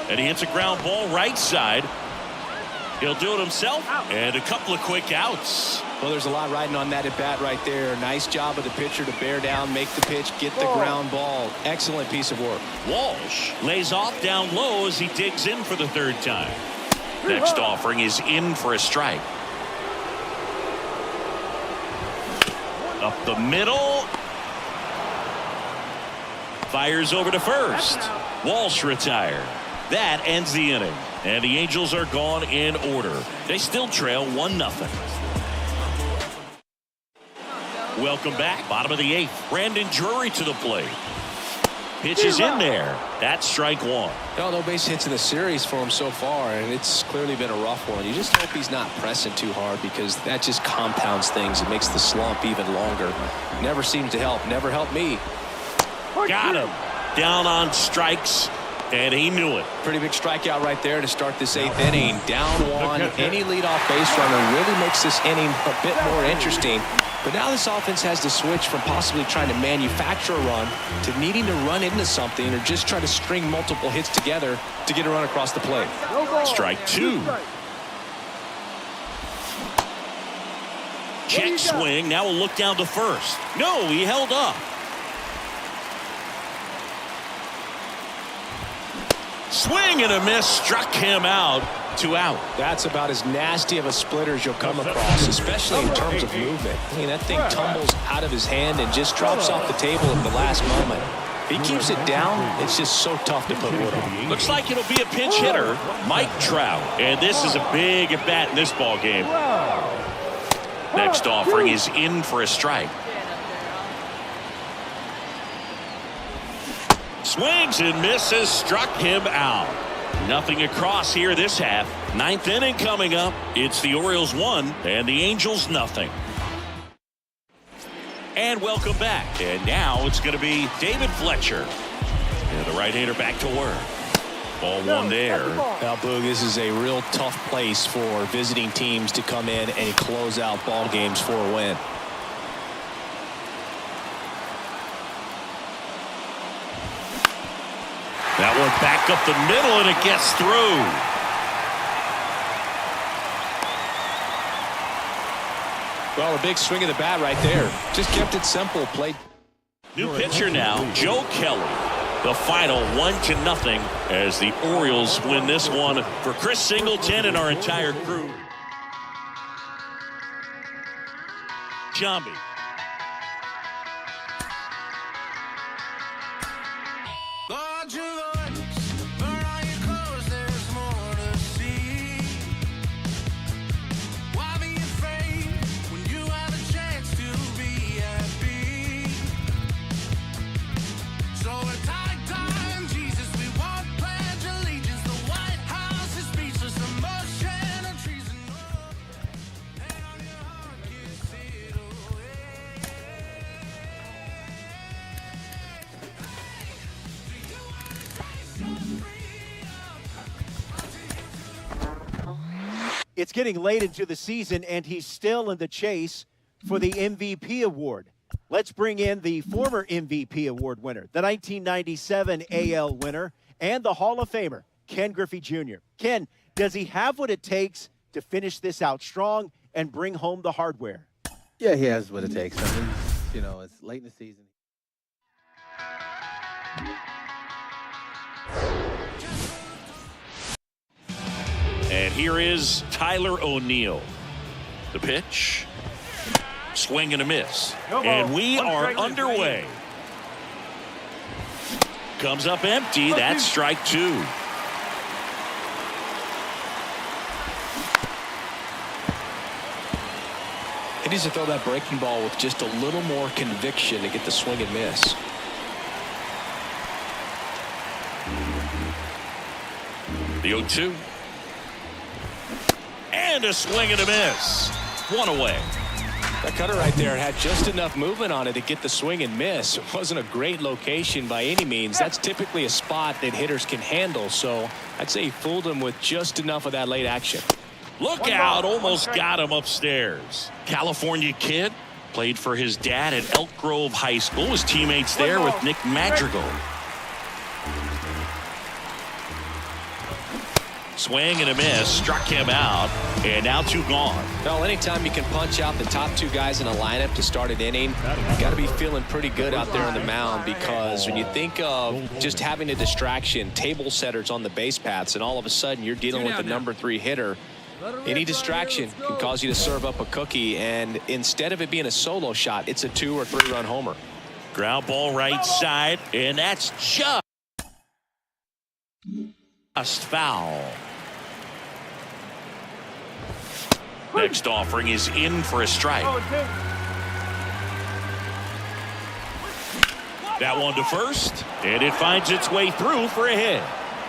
Speaker 6: And he hits a ground ball right side. He'll do it himself, and a couple of quick outs.
Speaker 11: Well, there's a lot riding on that at bat right there. Nice job of the pitcher to bear down, make the pitch, get the ground ball. Excellent piece of work.
Speaker 6: Walsh lays off down low as he digs in for the 3rd time. Next offering is in for a strike. Up the middle. Fires over to first. Walsh retired. That ends the inning. And the Angels are gone in order. They still trail 1-0. Welcome back. Bottom of the 8th. Brandon Drury to the plate. Pitch is in there. That's strike one.
Speaker 11: No base hits in the series for him so far, and it's clearly been a rough one. You just hope he's not pressing too hard, because that just compounds things. It makes the slump even longer. Never seems to help. Never helped me.
Speaker 6: Got him. Down on strikes, and he knew it.
Speaker 11: Pretty big strikeout right there to start this 8th inning. Down one. Any leadoff base runner really makes this inning a bit more interesting. But now this offense has to switch from possibly trying to manufacture a run to needing to run into something, or just try to string multiple hits together to get a run across the plate.
Speaker 6: Strike two. Check swing. Now we'll look down to first. No, he held up. Swing and a miss, struck him out. 2 out.
Speaker 11: That's about as nasty of a splitter as you'll come across, especially in terms of movement. I mean, that thing tumbles out of his hand and just drops off the table at the last moment. If he keeps it down, it's just so tough to put wood on.
Speaker 6: Looks like it'll be a pinch hitter, Mike Trout. And this is a big at bat in this ball game. Next offering is in for a strike. Swings and misses, struck him out. Nothing across here this half. 9th inning coming up. It's the Orioles 1 and the Angels nothing. And welcome back. And now it's going to be David Fletcher. And the right-hander back to work. Ball one there.
Speaker 11: Now, Boog, this is a real tough place for visiting teams to come in and close out ball games for a win.
Speaker 6: That one back up the middle, and it gets through.
Speaker 11: Well, a big swing of the bat right there. Just kept it simple. Played.
Speaker 6: New pitcher now, Joe Kelly. The final 1-0 as the Orioles win this one. For Chris Singleton and our entire crew. Jambi.
Speaker 12: It's getting late into the season, and he's still in the chase for the MVP award. Let's bring in the former MVP award winner, the 1997 AL winner, and the Hall of Famer, Ken Griffey Jr. Ken, does he have what it takes to finish this out strong and bring home the hardware?
Speaker 13: Yeah, he has what it takes. I mean, you know, it's late in the season.
Speaker 6: And here is Tyler O'Neill. The pitch. Swing and a miss. And we are underway. Comes up empty. That's strike two.
Speaker 11: He needs to throw that breaking ball with just a little more conviction to get the swing and miss.
Speaker 6: The 0-2. And a swing and a miss. One away.
Speaker 11: That cutter right there had just enough movement on it to get the swing and miss. It wasn't a great location by any means. That's typically a spot that hitters can handle. So I'd say he fooled him with just enough of that late action.
Speaker 6: Look out, almost got him upstairs. California kid, played for his dad at Elk Grove High School. His teammates there with Nick Madrigal. Swing and a miss, struck him out, and now two gone.
Speaker 11: Well, anytime you can punch out the top two guys in a lineup to start an inning, you got to be feeling pretty good out there on the mound, because when you think of just having a distraction, table setters on the base paths, and all of a sudden you're dealing with the number 3 hitter, any distraction can cause you to serve up a cookie, and instead of it being a solo shot, it's a 2 or 3 run homer.
Speaker 6: Ground ball right side, and that's just foul. Next offering is in for a strike. That one to first, and it finds its way through for a hit.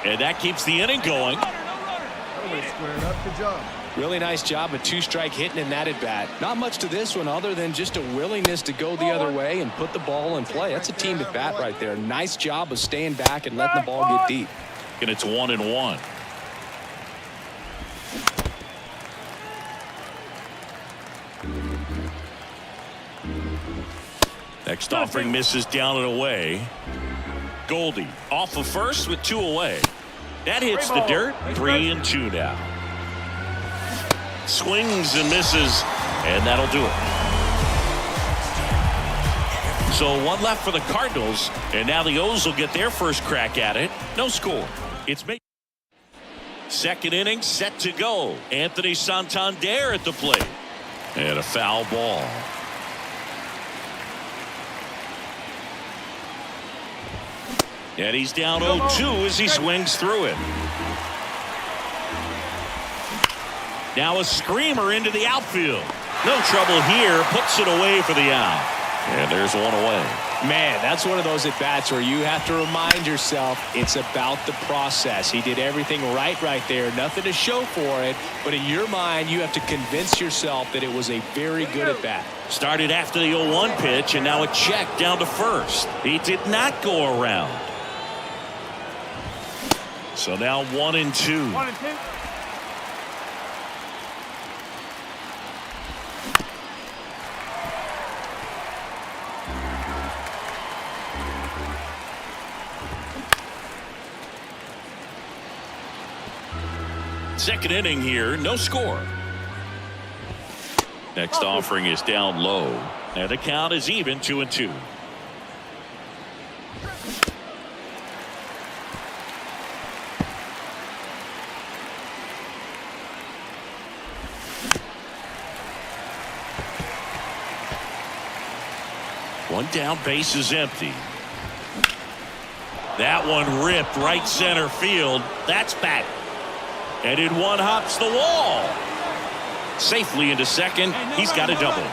Speaker 6: And that keeps the inning going.
Speaker 14: Squared up. Good job.
Speaker 11: Really nice job of two-strike hitting in that at-bat. Not much to this one other than just a willingness to go the other way and put the ball in play. That's a team at-bat right there. Nice job of staying back and letting the ball get deep.
Speaker 6: And it's 1-1. Next offering misses down and away. Goldie off of first with 2 away. That hits the dirt. 3-2 now. Swings and misses, and that'll do it. So 1 left for the Cardinals, and now the O's will get their first crack at it. No score. It's made. Second inning set to go. Anthony Santander at the plate. And a foul ball. And he's down 0-2 as he swings through it. Now a screamer into the outfield. No trouble here. Puts it away for the out. And there's 1 away.
Speaker 11: Man, that's one of those at-bats where you have to remind yourself it's about the process. He did everything right there. Nothing to show for it. But in your mind, you have to convince yourself that it was a very good at-bat.
Speaker 6: Started after the 0-1 pitch, and now a check down to first. He did not go around. So now 1-2.
Speaker 8: 1-2.
Speaker 6: Second inning here, no score. Next offering is down low, and the count is even 2-2. One down, base is empty. That one ripped right center field. That's back. And in one hops the wall. Safely into second. He's got a double.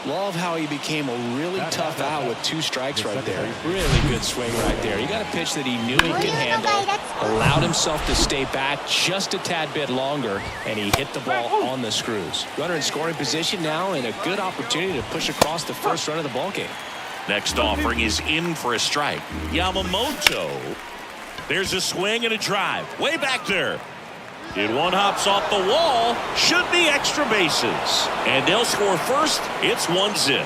Speaker 11: Love how he became a really tough out with 2 strikes right there. Really good swing right there. You got a pitch that he knew he could handle. Allowed himself to stay back just a tad bit longer, and he hit the ball on the screws. Runner in scoring position now, and a good opportunity to push across the first run of the ball game.
Speaker 6: Next offering is in for a strike. Yamamoto. There's a swing and a drive. Way back there. It one hops off the wall. Should be extra bases. And they'll score first. It's 1-0.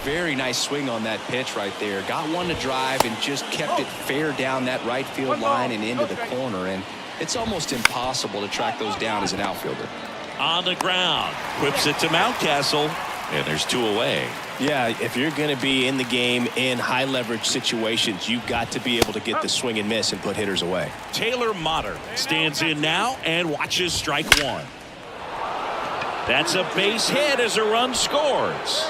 Speaker 11: Very nice swing on that pitch right there. Got one to drive and just kept it fair down that right field line and into the corner. And it's almost impossible to track those down as an outfielder.
Speaker 6: On the ground. Whips it to Mountcastle. And there's 2 away.
Speaker 11: Yeah, if you're going to be in the game in high leverage situations, you've got to be able to get the swing and miss and put hitters away.
Speaker 6: Taylor Motter stands in now and watches strike 1. That's a base hit as a run scores.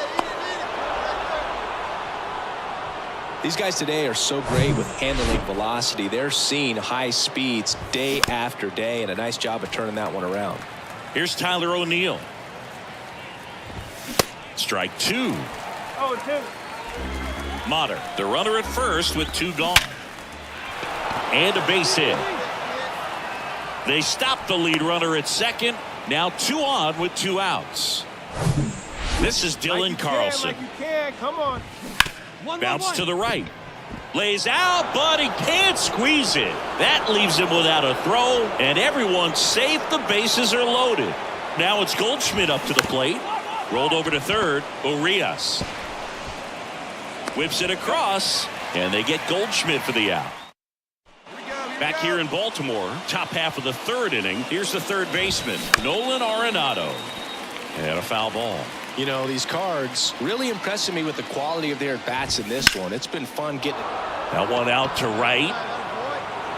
Speaker 11: These guys today are so great with handling velocity. They're seeing high speeds day after day, and a nice job of turning that one around.
Speaker 6: Here's Tyler O'Neill. Strike 2.
Speaker 8: 0-2.
Speaker 6: Motter, the runner at first with 2 gone. And a base hit. They stop the lead runner at second. Now 2 on with 2 outs. This is Dylan Carlson.
Speaker 8: Come on.
Speaker 6: Bounce to the right. Lays out, but he can't squeeze it. That leaves him without a throw, and everyone's safe. The bases are loaded. Now it's Goldschmidt up to the plate. Rolled over to third, Urias. Whips it across, and they get Goldschmidt for the out. Back here in Baltimore, top half of the 3rd inning. Here's the 3rd baseman, Nolan Arenado. And a foul ball.
Speaker 11: You know, these Cards really impressing me with the quality of their at-bats in this one. It's been fun getting
Speaker 6: that one out to right.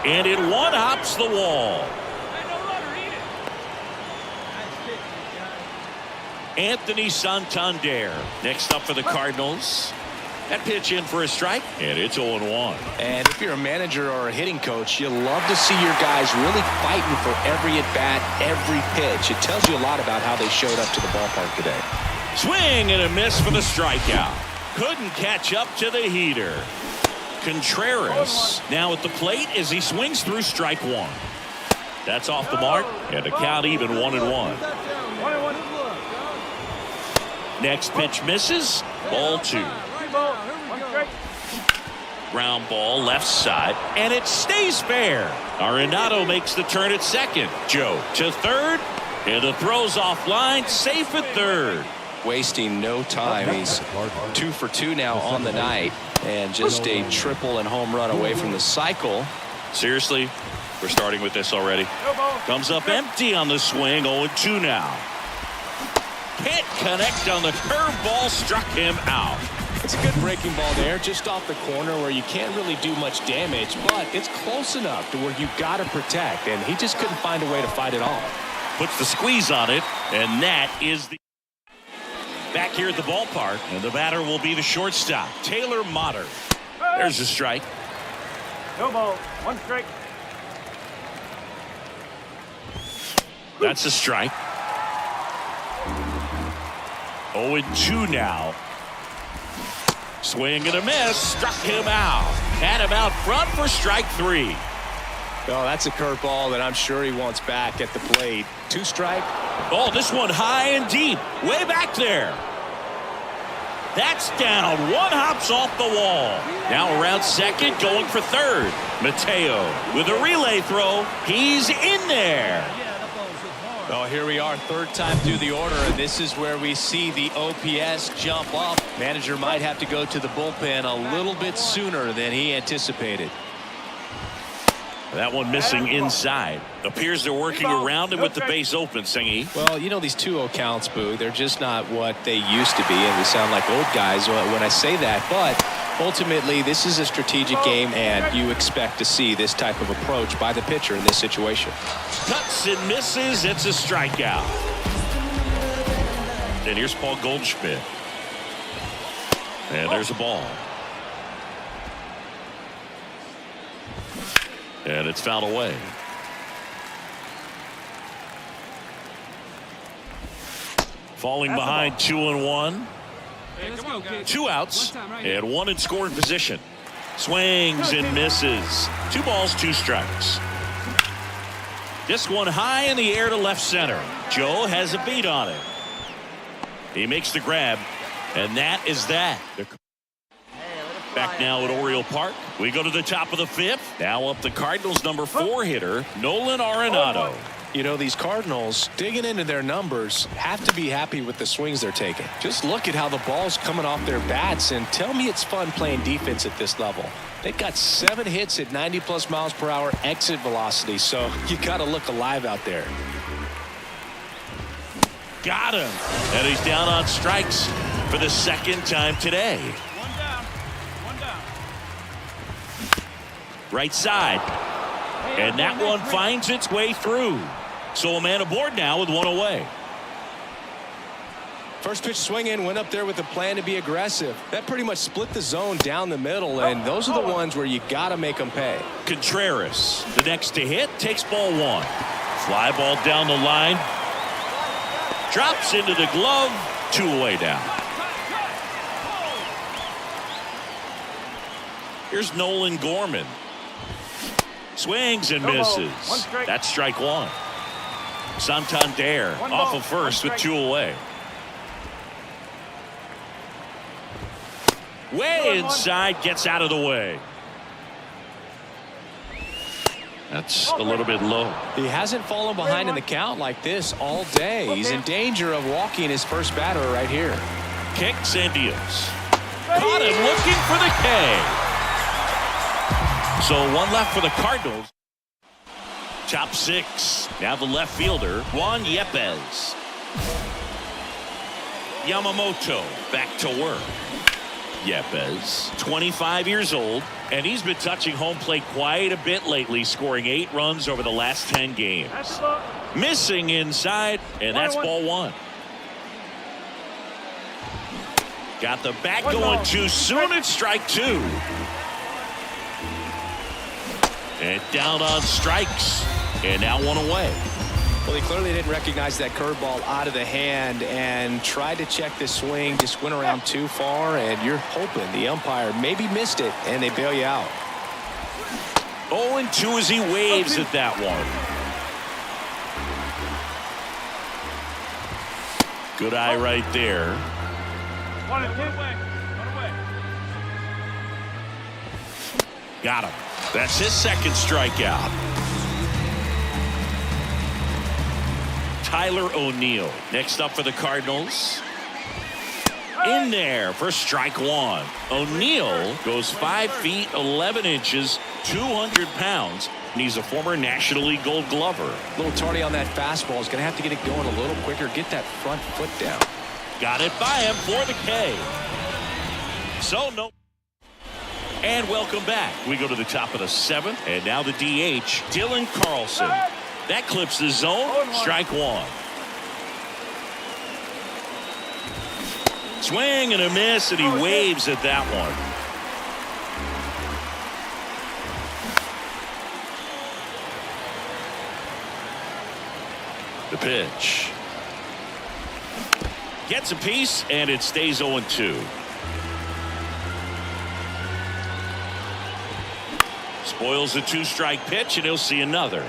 Speaker 6: And it one hops the wall. Anthony Santander next up for the Cardinals. That pitch in for a strike, and it's 0-1.
Speaker 11: And if you're a manager or a hitting coach, you love to see your guys really fighting for every at-bat, every pitch. It tells you a lot about how they showed up to the ballpark today.
Speaker 6: Swing and a miss for the strikeout. Couldn't catch up to the heater. Contreras now at the plate as he swings through strike one. That's off the mark, and the count even 1-1. Next pitch misses. Ball 2. Ground ball left side, and it stays fair. Arenado makes the turn at second. Joe to third, and the throw's offline, safe at third.
Speaker 11: Wasting no time. He's 2 for 2 now on the night, and just a triple and home run away from the cycle.
Speaker 6: Seriously, we're starting with this already. Comes up empty on the swing. 0-2 now. Can't connect on the curveball, struck him out.
Speaker 11: It's a good breaking ball there, just off the corner where you can't really do much damage, but it's close enough to where you got to protect, and he just couldn't find a way to fight it off.
Speaker 6: Puts the squeeze on it, and that is the... Back here at the ballpark, and the batter will be the shortstop, Taylor Motter. There's a strike.
Speaker 8: No ball, 1 strike.
Speaker 6: That's a strike. 0-2 now. Swing and a miss, struck him out. Had him out front for strike 3.
Speaker 11: Oh, that's a curveball that I'm sure he wants back at the plate. 2 strike.
Speaker 6: Oh, this one high and deep, way back there. That's down. 1 hops off the wall. Now around second, going for third. Mateo with a relay throw. He's in there.
Speaker 11: Oh, here we are, 3rd time through the order, and this is where we see the OPS jump up. Manager might have to go to the bullpen a little bit sooner than he anticipated.
Speaker 6: That one missing inside. Appears they're working around him with the base open, Singy.
Speaker 11: Well, you know, these 2-0 counts, Boo, they're just not what they used to be, and we sound like old guys when I say that, but ultimately this is a strategic game, and you expect to see this type of approach by the pitcher in this situation.
Speaker 6: Cuts and misses. It's a strikeout. And here's Paul Goldschmidt. And there's a ball. And it's fouled away. Falling behind 2-1. 2 outs and 1 in scoring position. Swings and misses. 2 balls, 2 strikes. This one high in the air to left center. Joe has a beat on it. He makes the grab, and that is that. Back now at Oriole Park. We go to the top of the 5th. Now up the Cardinals' number 4 hitter, Nolan Arenado.
Speaker 11: You know, these Cardinals, digging into their numbers, have to be happy with the swings they're taking. Just look at how the ball's coming off their bats, and tell me it's fun playing defense at this level. They've got 7 hits at 90+ miles per hour exit velocity, so you got to look alive out there.
Speaker 6: Got him. And he's down on strikes for the 2nd time today.
Speaker 8: 1 down. 1 down.
Speaker 6: Right side. And that one finds its way through. So a man aboard now with 1 away.
Speaker 11: First pitch swinging, went up there with a plan to be aggressive. That pretty much split the zone down the middle, and those are the ones where you got to make them pay.
Speaker 6: Contreras, the next to hit, takes ball 1. Fly ball down the line. Drops into the glove. 2 away now. Here's Nolan Gorman. Swings and misses. That's strike 1. Santander off of first with 2 away. Way inside, gets out of the way. That's a little bit low.
Speaker 11: He hasn't fallen behind in the count like this all day. He's in danger of walking his first batter right here.
Speaker 6: Kicks and deals. Caught him looking for the K. So 1 left for the Cardinals. Top 6. Now the left fielder, Juan Yepez. Yamamoto back to work. Yepez, 25 years old, and he's been touching home plate quite a bit lately, scoring 8 runs over the last 10 games. Missing inside, and that's ball 1. Got the bat going too soon. It's strike 2. And down on strikes. And now 1 away.
Speaker 11: Well, he clearly didn't recognize that curveball out of the hand and tried to check the swing, just went around too far, and you're hoping the umpire maybe missed it, and they bail you out.
Speaker 6: 0-2 as he waves at that one. Good eye right there. Got him. That's his second strikeout. Tyler O'Neill next up for the Cardinals. In there for strike one. O'Neill goes 5 feet 11 inches, 200 pounds, and he's a former National League Gold Glover.
Speaker 11: A little tardy on that fastball. He's going to have to get it going a little quicker. Get that front foot down.
Speaker 6: Got it by him for the K. So no. And welcome back. We go to the top of the 7th, and now the DH, Dylan Carlson. That clips the zone. Strike one. Swing and a miss, and he waves at that one. The pitch. Gets a piece, and it stays 0-2. Spoils the 2-strike pitch, and he'll see another.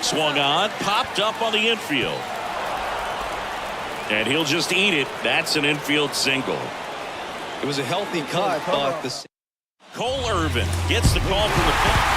Speaker 6: Swung on, popped up on the infield. And he'll just eat it. That's an infield single.
Speaker 11: It was a healthy cut, but the...
Speaker 6: Cole Irvin gets the call from the pitch.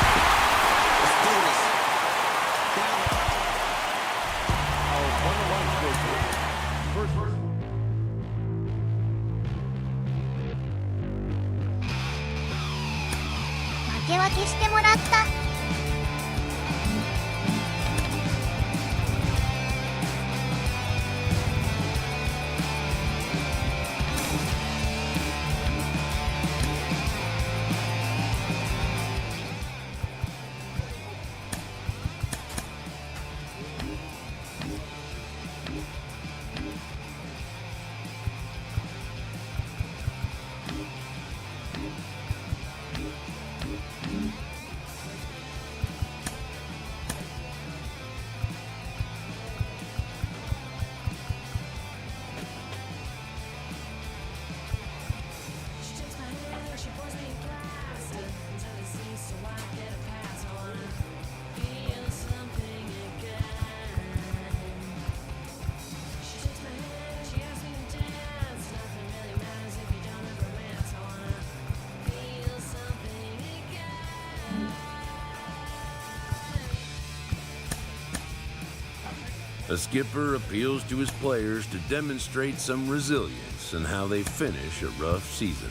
Speaker 15: A skipper appeals to his players to demonstrate some resilience in how they finish a rough season.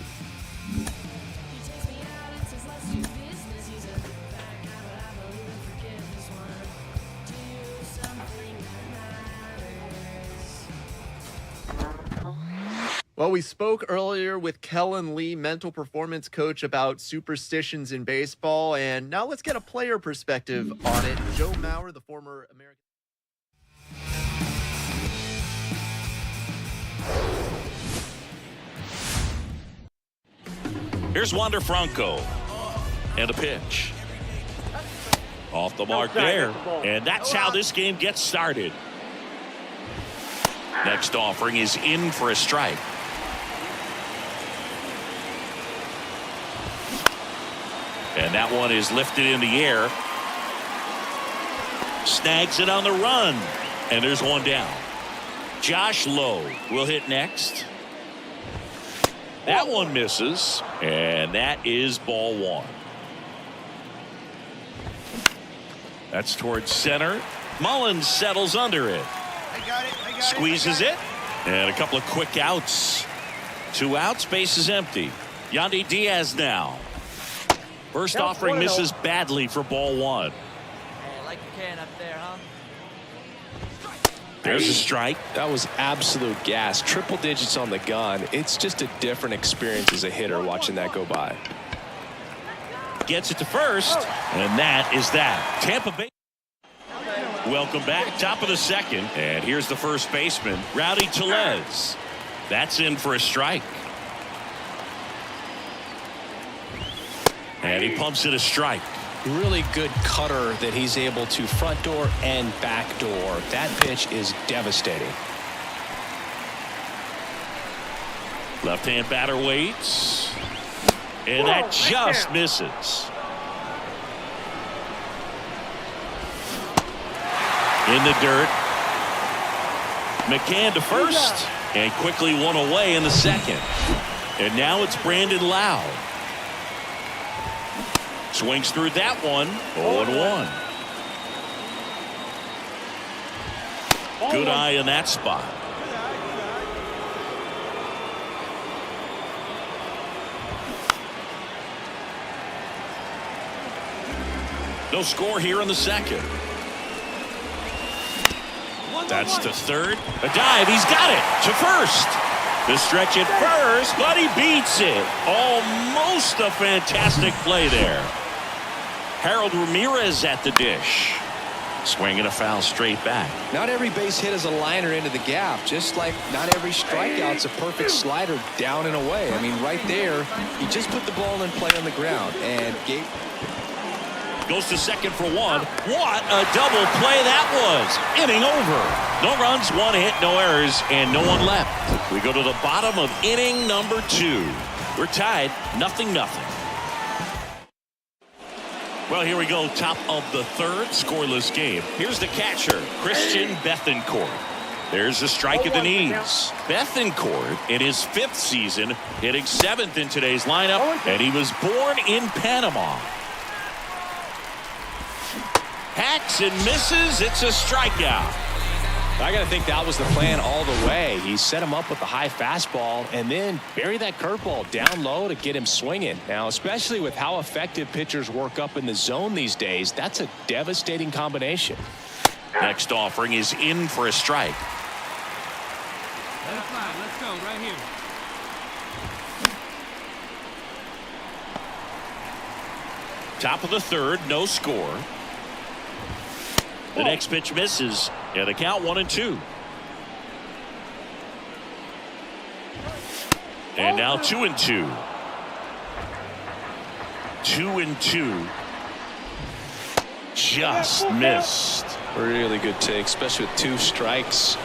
Speaker 9: Well, we spoke earlier with Kellen Lee, mental performance coach, about superstitions in baseball, and now let's get a player perspective on it. Joe Mauer, the former American...
Speaker 6: Here's Wander Franco. And a pitch. Off the mark there. And that's how this game gets started. Next offering is in for a strike. And that one is lifted in the air. Snags it on the run. And there's one down. Josh Lowe will hit next. That one misses, and that is ball one. That's towards center. Mullins settles under it. Squeezes it, and a couple of quick outs. 2 outs, base is empty. Yandy Diaz now. First offering misses badly for ball one.
Speaker 16: Hey, like you can up there, huh?
Speaker 6: There's a strike.
Speaker 11: That was absolute gas. Triple digits on the gun. It's just a different experience as a hitter watching that go by.
Speaker 6: Gets it to first, and that is that. Tampa Bay. Welcome back. Top of the 2nd, and here's the first baseman, Rowdy Tellez. That's in for a strike. And he pumps it a strike.
Speaker 11: Really good cutter that he's able to front door and back door. That pitch is devastating.
Speaker 6: Left-hand batter waits. And that just misses. In the dirt. McCann to first. And quickly one away in the second. And now it's Brandon Lau. Swings through that one. 0-1. Good eye in that spot. No score here in the second. That's to third. A dive. He's got it to first. The stretch at first, but he beats it. Almost a fantastic play there. Harold Ramirez at the dish. Swinging a foul straight back.
Speaker 11: Not every base hit is a liner into the gap, just like not every strikeout's a perfect slider down and away. I mean, right there, he just put the ball in play on the ground and gave.
Speaker 6: Goes to second for one. What a double play that was. Inning over. No runs, one hit, no errors, and no one left. We go to the bottom of inning number 2. We're tied, 0-0. Well, here we go, top of the third, scoreless game. Here's the catcher, Christian Bethancourt. There's a strike at the knees. Bethancourt, in his 5th season, hitting 7th in today's lineup, and he was born in Panama. Hacks and misses. It's a strikeout.
Speaker 11: I got to think that was the plan all the way. He set him up with a high fastball and then bury that curveball down low to get him swinging. Now, especially with how effective pitchers work up in the zone these days, that's a devastating combination.
Speaker 6: Next offering is in for a strike.
Speaker 8: Let it fly. Let's go right here.
Speaker 6: Top of the third, no score. The next pitch misses, and the count 1-2. And now 2-2. 2-2. Just missed.
Speaker 11: Really good take, especially with 2 strikes.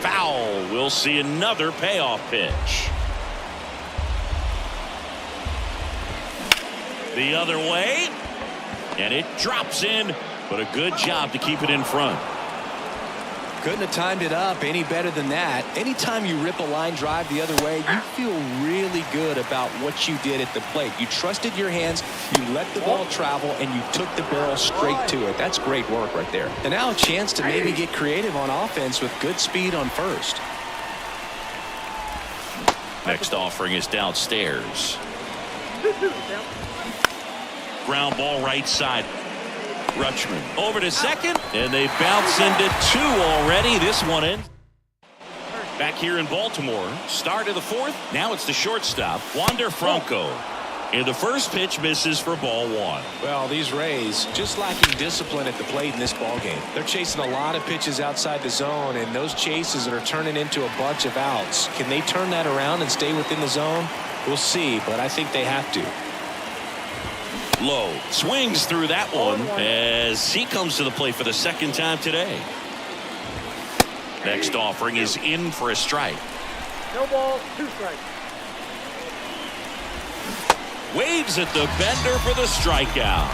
Speaker 6: Foul. We'll see another payoff pitch. The other way, and it drops in. But a good job to keep it in front.
Speaker 11: Couldn't have timed it up any better than that. Anytime you rip a line drive the other way, you feel really good about what you did at the plate. You trusted your hands, you let the ball travel, and you took the barrel straight to it. That's great work right there. And now a chance to maybe get creative on offense with good speed on first.
Speaker 6: Next offering is downstairs. Ground ball right side. Rutschman over to second, and they bounce into 2 already. This one in. Back here in Baltimore, start of the 4th. Now it's the shortstop, Wander Franco. And the first pitch misses for ball 1.
Speaker 11: Well, these Rays just lacking discipline at the plate in this ball game. They're chasing a lot of pitches outside the zone, and those chases are turning into a bunch of outs. Can they turn that around and stay within the zone? We'll see, but I think they have to.
Speaker 6: Low swings through that one as he comes to the plate for the 2nd time today. Next offering is in for a strike.
Speaker 17: No ball, 2 strikes.
Speaker 6: Waves at the bender for the strikeout.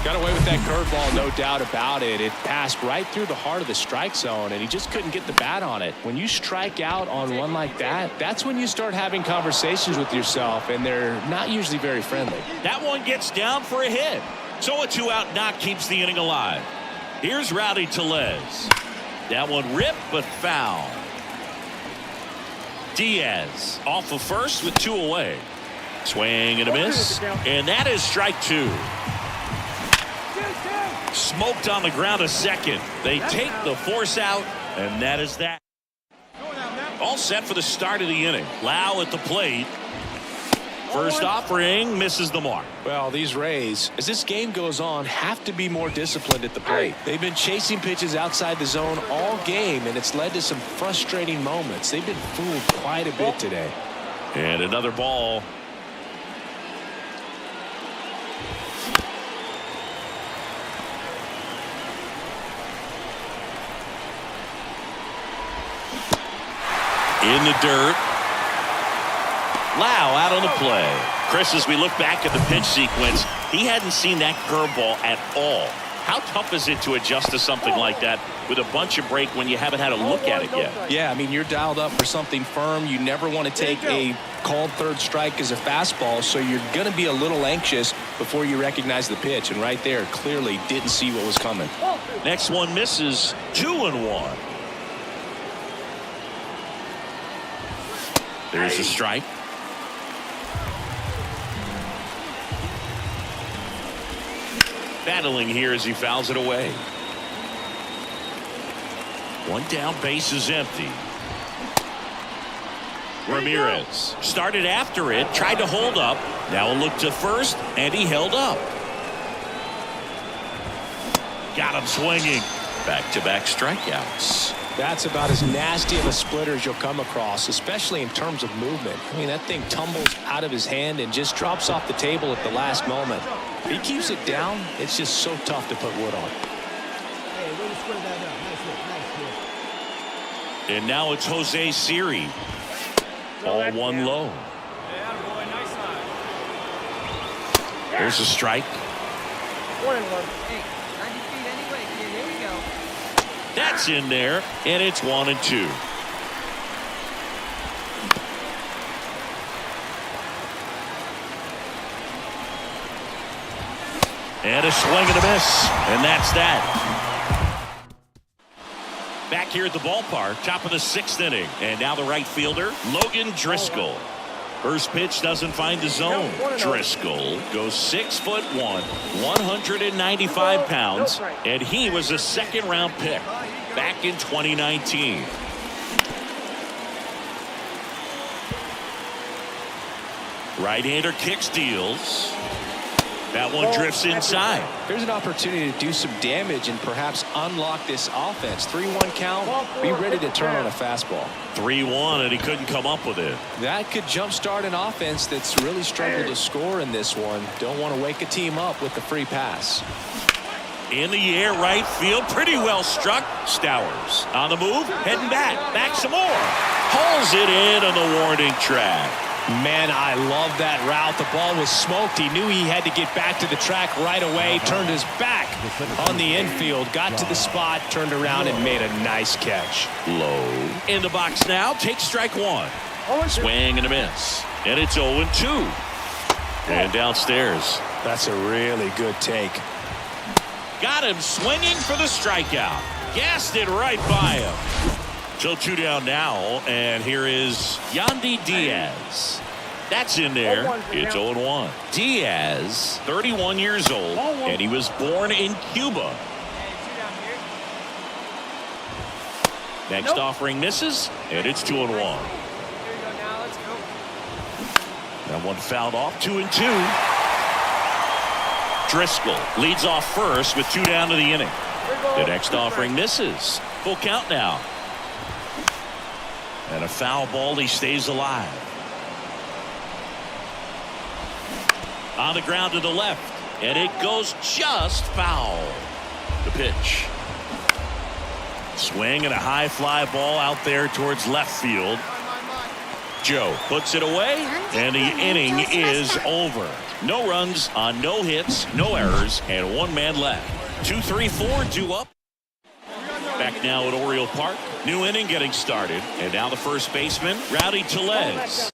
Speaker 11: Got away with that curveball, no doubt about it. It passed right through the heart of the strike zone, and he just couldn't get the bat on it. When you strike out on one like that, that's when you start having conversations with yourself, and they're not usually very friendly.
Speaker 6: That one gets down for a hit. So a 2-out knock keeps the inning alive. Here's Rowdy Tellez. That one ripped, but foul. Diaz off of first with 2 away. Swing and a miss, and that is strike 2. Smoked on the ground a second. They take the force out, and that is that. All set for the start of the inning. Lau at the plate. First offering misses the mark.
Speaker 11: Well, these Rays, as this game goes on, have to be more disciplined at the plate. They've been chasing pitches outside the zone all game, and it's led to some frustrating moments. They've been fooled quite a bit today.
Speaker 6: And another ball. In the dirt. Lau out on the play. Chris, as we look back at the pitch sequence, he hadn't seen that curveball at all. How tough is it to adjust to something like that with a bunch of break when you haven't had a look at it yet?
Speaker 11: Yeah, I mean, you're dialed up for something firm. You never want to take a called third strike as a fastball, so you're going to be a little anxious before you recognize the pitch. And right there, clearly didn't see what was coming.
Speaker 6: Next one misses. 2-1. There's a strike. Battling here as he fouls it away. One down, base is empty. Ramirez started after it, tried to hold up. Now a look to first, and he held up. Got him swinging. Back-to-back strikeouts.
Speaker 11: That's about as nasty of a splitter as you'll come across, especially in terms of movement. I mean, that thing tumbles out of his hand and just drops off the table at the last moment. If he keeps it down, it's just so tough to put wood on.
Speaker 14: Hey, way to square that up. Nice hit, nice hit.
Speaker 6: And now it's Jose Siri. All one low. There's a strike.
Speaker 17: 1-1.
Speaker 16: Hey, 90 feet anyway, kid. Here we go.
Speaker 6: That's in there, and it's 1-2. And a swing and a miss, and that's that. Back here at the ballpark, top of the 6th inning, and now the right fielder, Logan Driscoll. First pitch doesn't find the zone. Driscoll goes 6'1", 195 pounds, and he was a second-round pick back in 2019. Right-hander kicks, deals. That one drifts inside.
Speaker 11: There's an opportunity to do some damage and perhaps unlock this offense. 3-1 count. Be ready to turn on a fastball.
Speaker 6: 3-1, and he couldn't come up with it.
Speaker 11: That could jumpstart an offense that's really struggled to score in this one. Don't want to wake a team up with the free pass.
Speaker 6: In the air, right field, pretty well struck. Stowers on the move, heading back some more. Hauls it in on the warning track.
Speaker 11: Man, I love that route. The ball was smoked. He knew he had to get back to the track right away. Turned his back on the infield. Got to the spot, turned around, and made a nice catch.
Speaker 6: Low. In the box now. Takes strike one. Swing and a miss. And it's 0-2. And downstairs.
Speaker 11: That's a really good take.
Speaker 6: Got him swinging for the strikeout. Gassed it right by him. So 2 down now, and here is Yandy Diaz. That's in there. It's 0-1. Diaz, 31 years old, and he was born in Cuba. Next offering misses, and it's 2-1. That one fouled off. 2-2. Driscoll leads off first with 2 down to the inning. The next offering misses. Full count now. And a foul ball, he stays alive. On the ground to the left, and it goes just foul. The pitch. Swing and a high fly ball out there towards left field. Joe puts it away, and the inning is over. No runs on no hits, no errors, and 1 man left. 2-3-4 due up. Back now at Oriole Park. New inning getting started. And now the first baseman, Rowdy Tellez.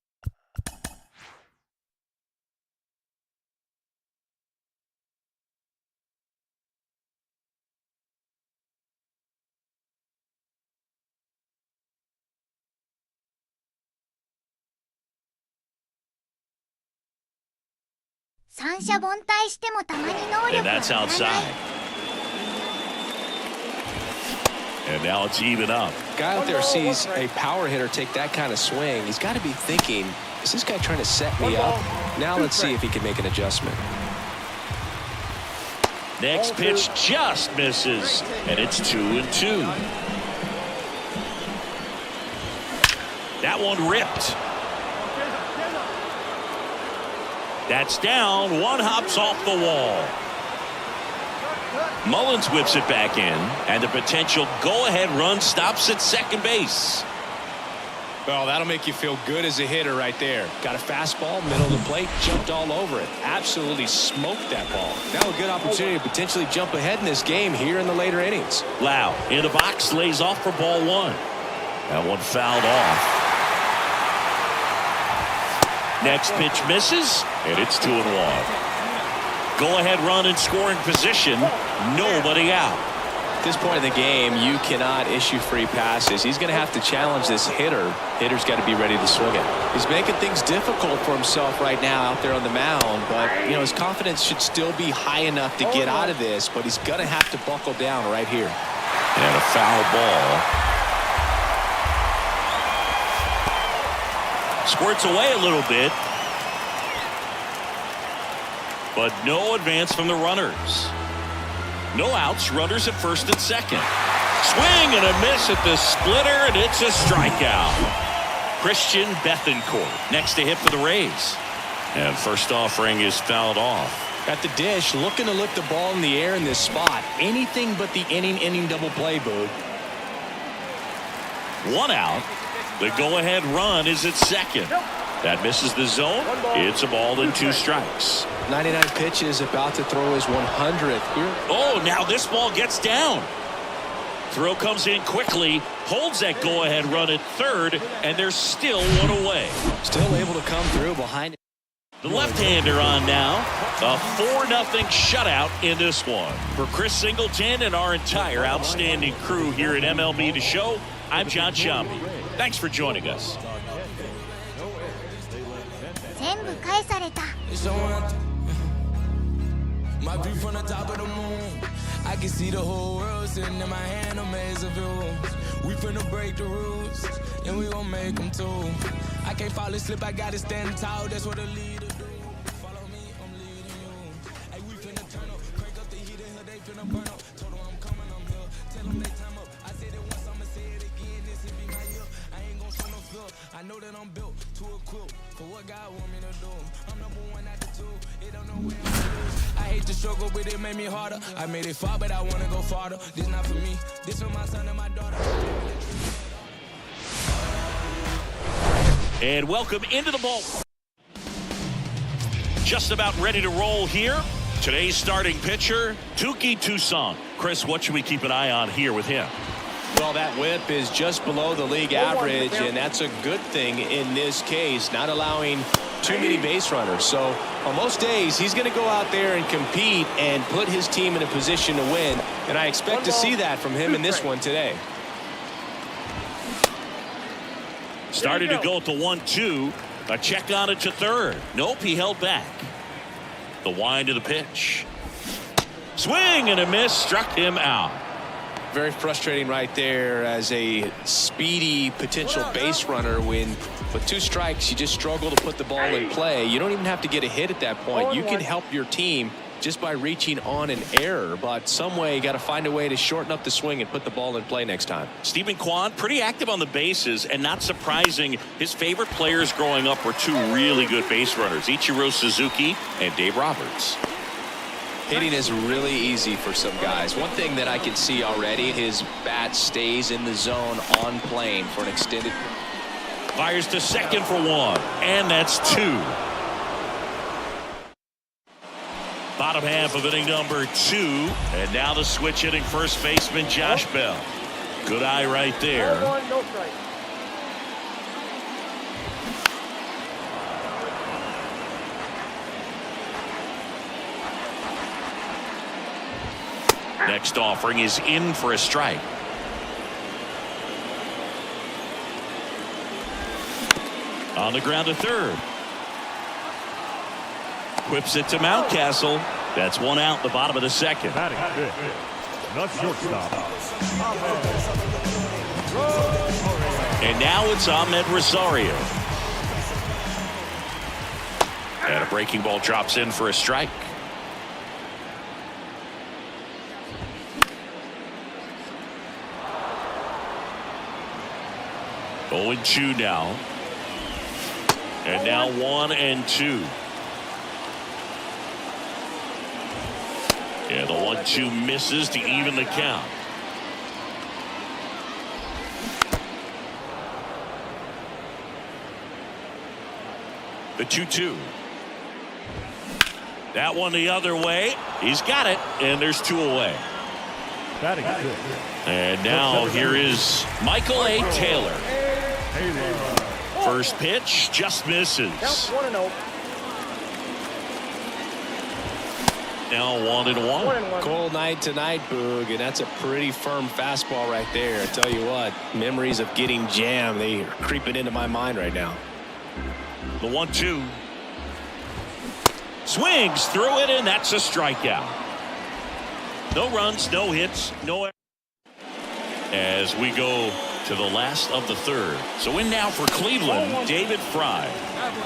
Speaker 6: And that's outside. And now it's even up.
Speaker 11: Guy out there sees a power hitter take that kind of swing. He's got to be thinking, is this guy trying to set me up? Now let's see if he can make an adjustment.
Speaker 6: Next pitch just misses, and it's 2-2. That one ripped. That's down. One hops off the wall. Mullins whips it back in, and the potential go-ahead run stops at second base.
Speaker 11: Well, that'll make you feel good as a hitter right there. Got a fastball, middle of the plate, jumped all over it. Absolutely smoked that ball. Now a good opportunity to potentially jump ahead in this game here in the later innings.
Speaker 6: Lau in the box, lays off for ball one. That one fouled off. Next pitch misses, and it's 2-1. Go-ahead run in scoring position. Nobody out.
Speaker 11: At this point in the game, you cannot issue free passes. He's going to have to challenge this hitter. Hitter's got to be ready to swing it. He's making things difficult for himself right now out there on the mound, but you know his confidence should still be high enough to get out of this, but he's going to have to buckle down right here.
Speaker 6: And a foul ball. Squirts away a little bit, but no advance from the runners. No outs, runners at first and second. Swing and a miss at the splitter, and it's a strikeout. Christian Bethancourt next to hit for the Rays. And first offering is fouled off.
Speaker 11: At the dish, looking to lift the ball in the air in this spot. Anything but the inning double play, Boog.
Speaker 6: One out. The go-ahead run is at second. That misses the zone. It's a ball and 2 strikes.
Speaker 11: 99 pitches, about to throw his 100th here.
Speaker 6: Oh, now this ball gets down. Throw comes in quickly, holds that go-ahead run at third, and there's still one away.
Speaker 11: Still able to come through behind.
Speaker 6: The left-hander on now. A 4-0 shutout in this one. For Chris Singleton and our entire outstanding crew here at MLB The Show, I'm John Shambi. Thanks for joining us.
Speaker 2: 全部返された。
Speaker 18: My view from the top of the moon, I can see the whole world sitting in my hand, a maze of views. We finna break the rules, and we gon' make them too. I can't fall asleep, I gotta stand tall, that's what a leader do. Follow me, I'm leading you. Hey, we finna turn up, crank up the heat in here, they finna burn up. Told them I'm coming, I'm here, tell them they time up. I said it once, I'ma say it again, this will be my year. I ain't gon' show no fear, I know that I'm built to equip for what God want me to do. I'm number one at the 2, it don't know where I'm going. I hate the struggle, but it made me harder. I made it far, but I wanna go farther. This not for me, this for my son and my daughter.
Speaker 6: And welcome into the ball. Just about ready to roll here. Today's starting pitcher, Touki Toussaint. Chris, what should we keep an eye on here with him?
Speaker 11: Well, that whip is just below the league average, and that's a good thing in this case, not allowing too many base runners. So on most days, he's going to go out there and compete and put his team in a position to win, and I expect to see that from him in this one today.
Speaker 6: Started to go at the 1-2. A check on it to third. Nope, he held back. The wind of the pitch. Swing and a miss, struck him out.
Speaker 11: Very frustrating right there as a speedy potential base runner when with 2 strikes you just struggle to put the ball in play. You don't even have to get a hit at that point. You can help your team just by reaching on an error, but some way you got to find a way to shorten up the swing and put the ball in play next time.
Speaker 6: Stephen Kwan, pretty active on the bases, and not surprising, his favorite players growing up were 2 really good base runners, Ichiro Suzuki and Dave Roberts.
Speaker 11: Hitting is really easy for some guys. One thing that I can see already, his bat stays in the zone on plane for an extended.
Speaker 6: Fires to second for 1, and that's 2. Bottom half of inning number 2, and now the switch hitting first baseman Josh Bell. Good eye right there.
Speaker 17: No strike.
Speaker 6: Next offering is in for a strike. On the ground to third. Whips it to Mountcastle. That's 1 out, the bottom of the second.
Speaker 19: Batting fifth, the shortstop.
Speaker 6: And now it's Ahmed Rosario. And a breaking ball drops in for a strike. Oh, 0-2 now. And now 1-2. Yeah, the 1-2 misses to even the count. The 2-2. That one the other way. He's got it, and there's 2 away.
Speaker 19: Batting good.
Speaker 6: And now here is Michael A. Taylor. First pitch just misses.
Speaker 17: Count 1-0.
Speaker 6: Now 1-1.
Speaker 11: Cold night tonight, Boog, and that's a pretty firm fastball right there. I tell you what, memories of getting jammed, they are creeping into my mind right now.
Speaker 6: The 1-2. Swings through it, and that's a strikeout. No runs, no hits, no errors. As we go to the last of the third. So in now for Cleveland, David Fry.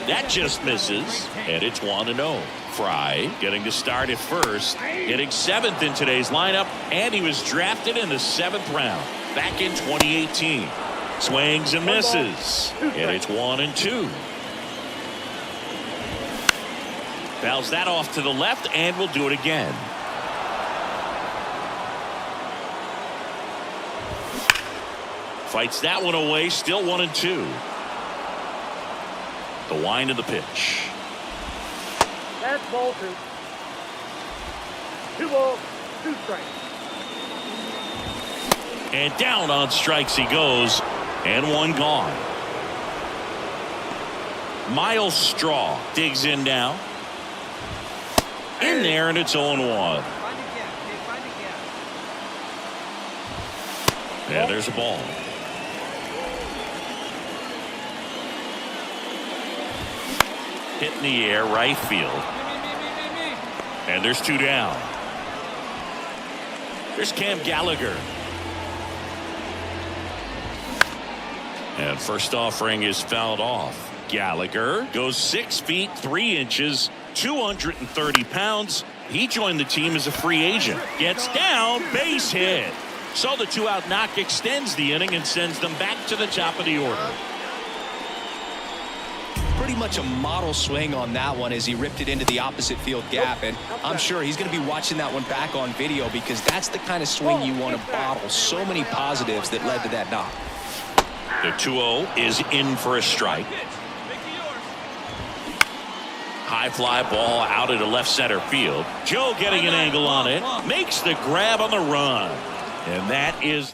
Speaker 6: That just misses, and it's 1-0. Fry getting to start at first, getting 7th in today's lineup, and he was drafted in the 7th round back in 2018. Swings and misses, and it's 1-2. Fouls that off to the left, and we'll do it again. Fights that one away, still 1-2. The wind of the pitch.
Speaker 17: That's ball 2. 2 balls, 2 strikes.
Speaker 6: And down on strikes he goes, and 1 gone. Miles Straw digs in now. In there, and it's 0-1. Yeah, there's a ball. Hit in the air, right field. And there's 2 down. There's Cam Gallagher. And first offering is fouled off. Gallagher goes 6 feet 3 inches, 230 pounds. He joined the team as a free agent. Gets down, base hit. So the 2-out knock extends the inning and sends them back to the top of the order.
Speaker 11: Pretty much a model swing on that one as he ripped it into the opposite field gap, and I'm sure he's going to be watching that one back on video because that's the kind of swing you want to bottle. So many positives that led to that knock.
Speaker 6: The 2-0 is in for a strike. High fly ball out into left center field. Joe getting an angle on it, makes the grab on the run, and that is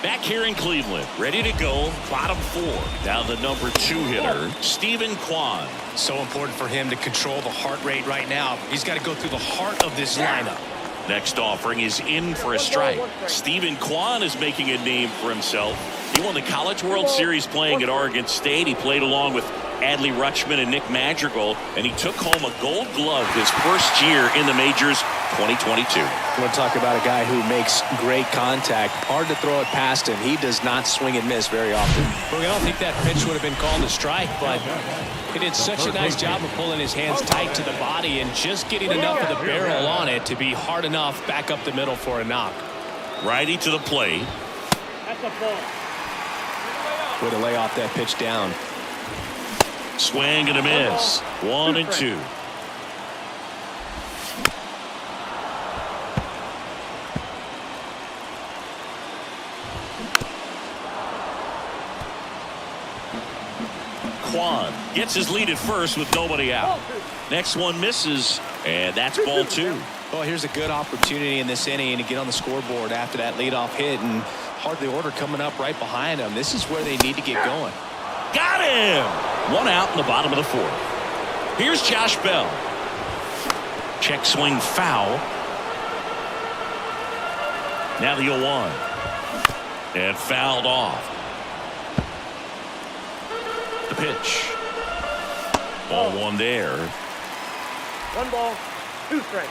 Speaker 6: back here in Cleveland, ready to go, bottom 4. Now the number 2 hitter, Stephen Kwan.
Speaker 11: So important for him to control the heart rate right now. He's got to go through the heart of this lineup.
Speaker 6: Next offering is in for a strike. Stephen Kwan is making a name for himself. He won the College World Series playing at Oregon State. He played along with Adley Rutschman and Nick Madrigal, and he took home a Gold Glove his first year in the majors, 2022.
Speaker 11: I want to talk about a guy who makes great contact. Hard to throw it past him. He does not swing and miss very often. Well, I don't think that pitch would have been called a strike, but he did such a nice job of pulling his hands tight to the body and just getting enough of the barrel on it to be hard enough back up the middle for a knock.
Speaker 6: Righty to the plate.
Speaker 17: That's a ball.
Speaker 11: Way to lay off that pitch down.
Speaker 6: Swing and a miss. 1-2. Kwan gets his lead at first with nobody out. Next one misses, and that's ball 2.
Speaker 11: Well, here's a good opportunity in this inning to get on the scoreboard after that leadoff hit, and hardly order coming up right behind them. This is where they need to get going.
Speaker 6: Got him! 1 out in the bottom of the 4th. Here's Josh Bell. Check swing foul. Now the 0-1. And fouled off. The pitch. Ball 1 there.
Speaker 17: 1 ball, 2 strikes.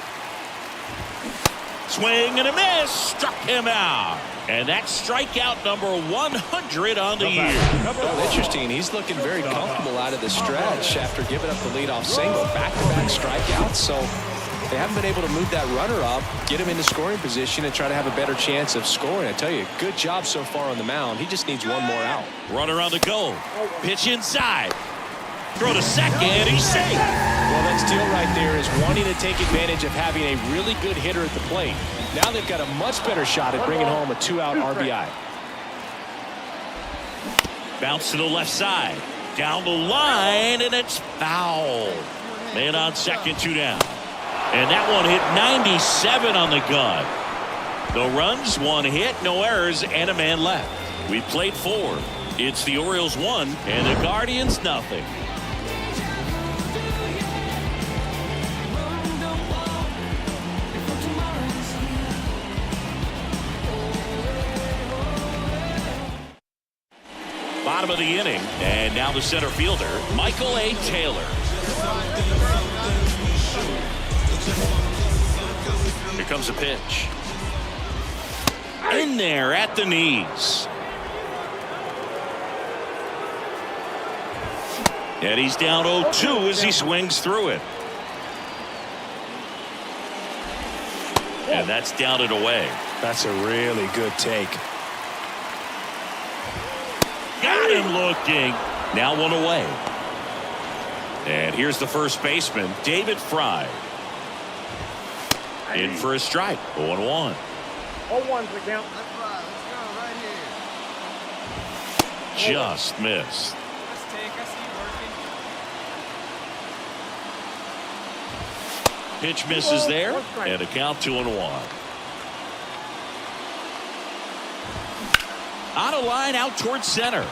Speaker 6: Swing and a miss. Struck him out. And that's strikeout number 100 on the year.
Speaker 11: Well, interesting. He's looking very comfortable out of the stretch after giving up the leadoff single. Back-to-back strikeouts. So they haven't been able to move that runner up, get him into scoring position, and try to have a better chance of scoring. I tell you, good job so far on the mound. He just needs 1 more out.
Speaker 6: Runner on the go. Pitch inside. Throw to second. He's safe.
Speaker 11: Well, that steal right there is wanting to take advantage of having a really good hitter at the plate. Now they've got a much better shot at bringing home a 2-out RBI.
Speaker 6: Bounce to the left side. Down the line, and it's foul. Man on second, 2 down. And that one hit 97 on the gun. No runs, 1 hit, no errors, and a man left. We played 4. It's the Orioles 1 and the Guardians nothing. Bottom of the inning, and now the center fielder, Michael A. Taylor. Here comes a pitch. In there at the knees. And he's down 0-2 as he swings through it. And that's down and away.
Speaker 11: That's a really good take.
Speaker 6: Got him looking. Now 1 away. And here's the first baseman, David Fry. In for a strike. 0-1.
Speaker 17: 0-1's the count.
Speaker 6: Just missed. Pitch misses there, and a count 2-1. On a line out towards center.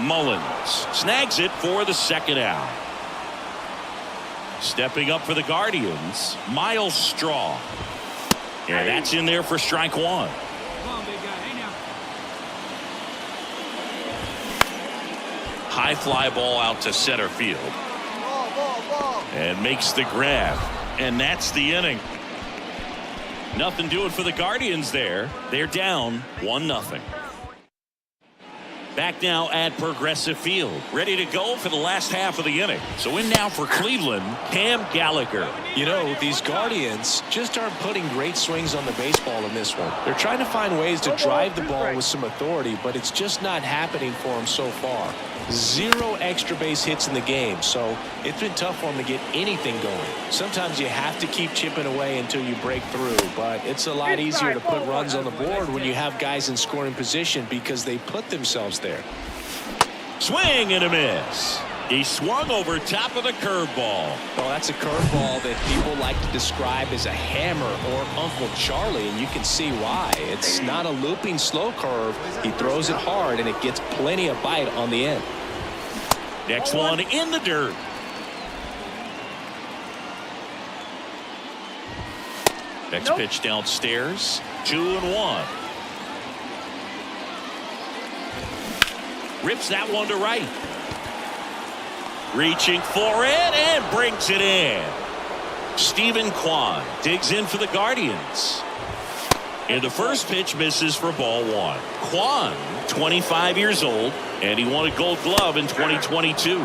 Speaker 6: Mullins snags it for the second out. Stepping up for the Guardians, Miles Straw. And that's in there for strike 1.
Speaker 8: Come on, big guy. Hey now.
Speaker 6: High fly ball out to center field. And makes the grab. And that's the inning. Nothing doing for the Guardians there. They're down 1-0. Back now at Progressive Field, ready to go for the last half of the inning. So in now for Cleveland, Cam Gallagher.
Speaker 11: You know, these Guardians just aren't putting great swings on the baseball in this one. They're trying to find ways to drive the ball with some authority, but it's just not happening for them so far. 0 extra base hits in the game, so it's been tough for them to get anything going. Sometimes you have to keep chipping away until you break through, but it's a lot easier to put runs on the board when you have guys in scoring position because they put themselves there.
Speaker 6: Swing and a miss. He swung over top of the curveball.
Speaker 11: Well, that's a curveball that people like to describe as a hammer or Uncle Charlie, and you can see why. It's not a looping slow curve. He throws it hard, and it gets plenty of bite on the end.
Speaker 6: Next one in the dirt. Next pitch downstairs. 2-1. Rips that one to right. Reaching for it and brings it in. Stephen Kwan digs in for the Guardians. And the first pitch misses for ball 1. Kwan, 25 years old, and he won a Gold Glove in 2022.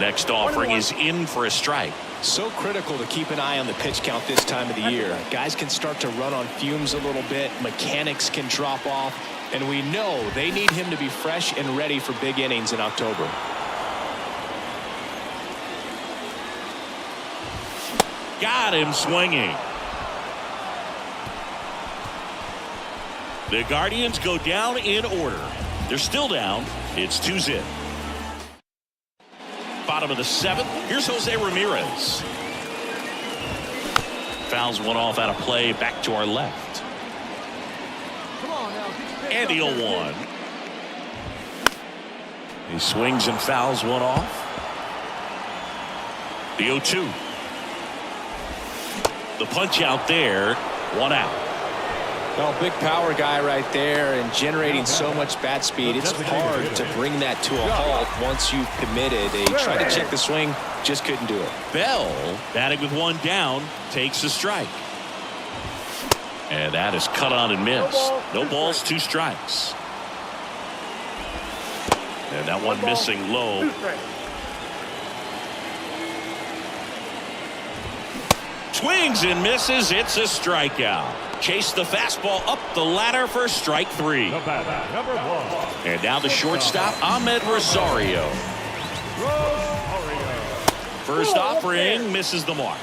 Speaker 6: Next offering is in for a strike.
Speaker 11: So critical to keep an eye on the pitch count this time of the year. Guys can start to run on fumes a little bit. Mechanics can drop off. And we know they need him to be fresh and ready for big innings in October.
Speaker 6: Got him swinging. The Guardians go down in order. They're still down. It's 2-0. Bottom of the 7th. Here's Jose Ramirez. Fouls one off out of play back to our left. And the 0-1. He swings and fouls one off. The 0-2. The punch out there. 1 out.
Speaker 11: Well, big power guy right there and generating so much bat speed. It's hard to bring that to a halt once you've committed. They tried to check the swing, just couldn't do it.
Speaker 6: Bell, batting with 1 down, takes a strike. And that is cut on and missed. No balls, 2 strikes. And that one missing low. Swings and misses. It's a strikeout. Chase the fastball up the ladder for strike 3. And now the shortstop, Ahmed Rosario. First offering misses the mark.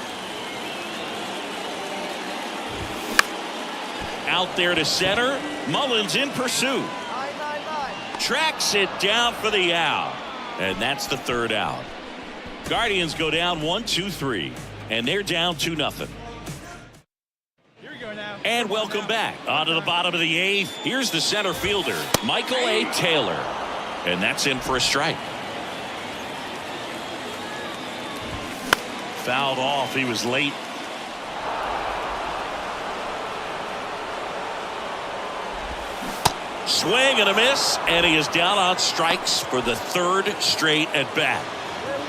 Speaker 6: Out there to center. Mullins in pursuit. Tracks it down for the out. And that's the third out. Guardians go down 1-2-3. And they're down 2-0.
Speaker 8: Here we go now.
Speaker 6: And welcome back. On to the bottom of the eighth. Here's the center fielder, Michael A. Taylor. And that's in for a strike. Fouled off. He was late. Swing and a miss, and he is down on strikes for the third straight at bat.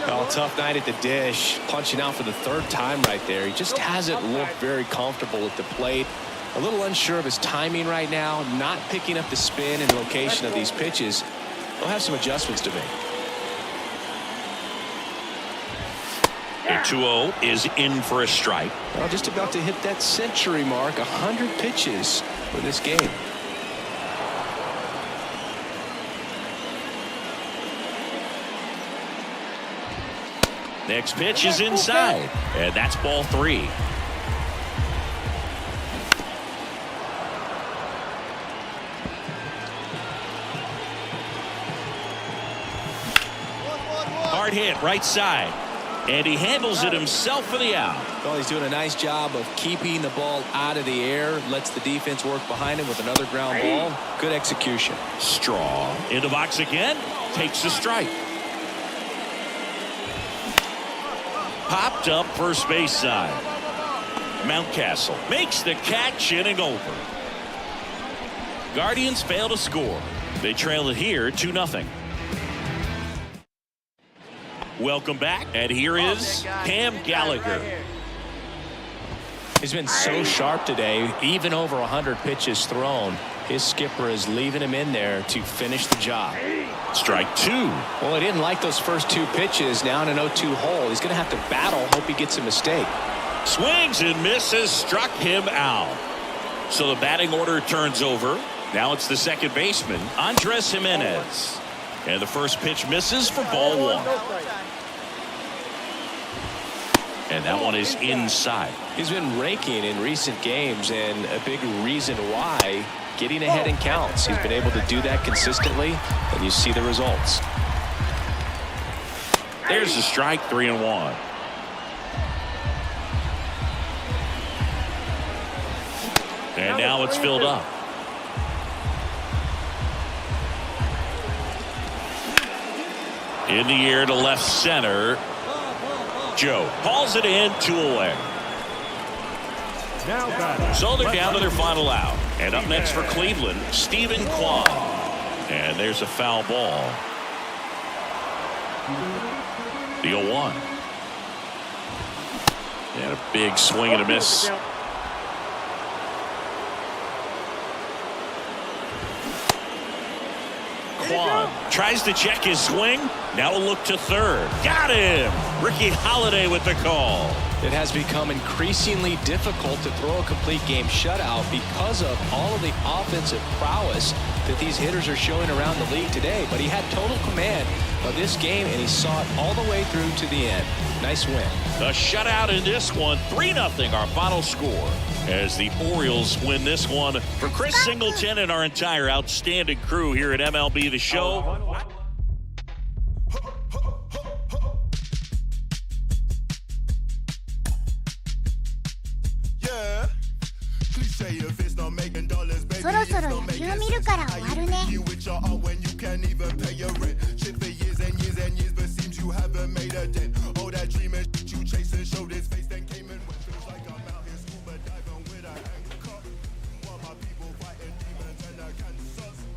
Speaker 11: Well, tough night at the dish, punching out for the third time right there. He just hasn't looked very comfortable at the plate. A little unsure of his timing right now, not picking up the spin and location of these pitches. He'll have some adjustments to make.
Speaker 6: A 2-0 is in for a strike.
Speaker 11: Well, just about to hit that century mark, 100 pitches for this game.
Speaker 6: Next pitch is inside, and that's ball 3. Hard hit right side, and he handles it himself for the out.
Speaker 11: Well, he's doing a nice job of keeping the ball out of the air, lets the defense work behind him with another ground ball. Good execution.
Speaker 6: Straw in the box again, takes a strike. Popped up first base side. Mountcastle makes the catch, inning over. Guardians fail to score. They trail it here 2-0. Welcome back, and here is Cam Gallagher.
Speaker 11: He's been so sharp today, even over 100 pitches thrown. His skipper is leaving him in there to finish the job.
Speaker 6: Strike 2.
Speaker 11: Well, he didn't like those first 2 pitches. Now in an 0-2 hole. He's going to have to battle. Hope he gets a mistake.
Speaker 6: Swings and misses. Struck him out. So the batting order turns over. Now it's the second baseman, Andres Jimenez. And the first pitch misses for ball 1. And that one is inside.
Speaker 11: He's been raking in recent games, and a big reason why, getting ahead in counts. He's been able to do that consistently, and you see the results.
Speaker 6: There's the strike, 3-1. And now it's filled up. In the air to left center. Joe hauls it in, 2 away. So they're down to their final out. And up next for Cleveland, Stephen Kwan. And there's a foul ball. The 0-1. And a big swing and a miss. Kwan tries to check his swing. Now a look to third. Got him. Ricky Holiday with the call.
Speaker 11: It has become increasingly difficult to throw a complete game shutout because of all of the offensive prowess that these hitters are showing around the league today. But he had total command of this game, and he saw it all the way through to the end. Nice win.
Speaker 6: The shutout in this one, 3-0 our final score, as the Orioles win this one. For Chris Singleton and our entire outstanding crew here at MLB The Show.
Speaker 2: So ろそろ野球見るから終わるね。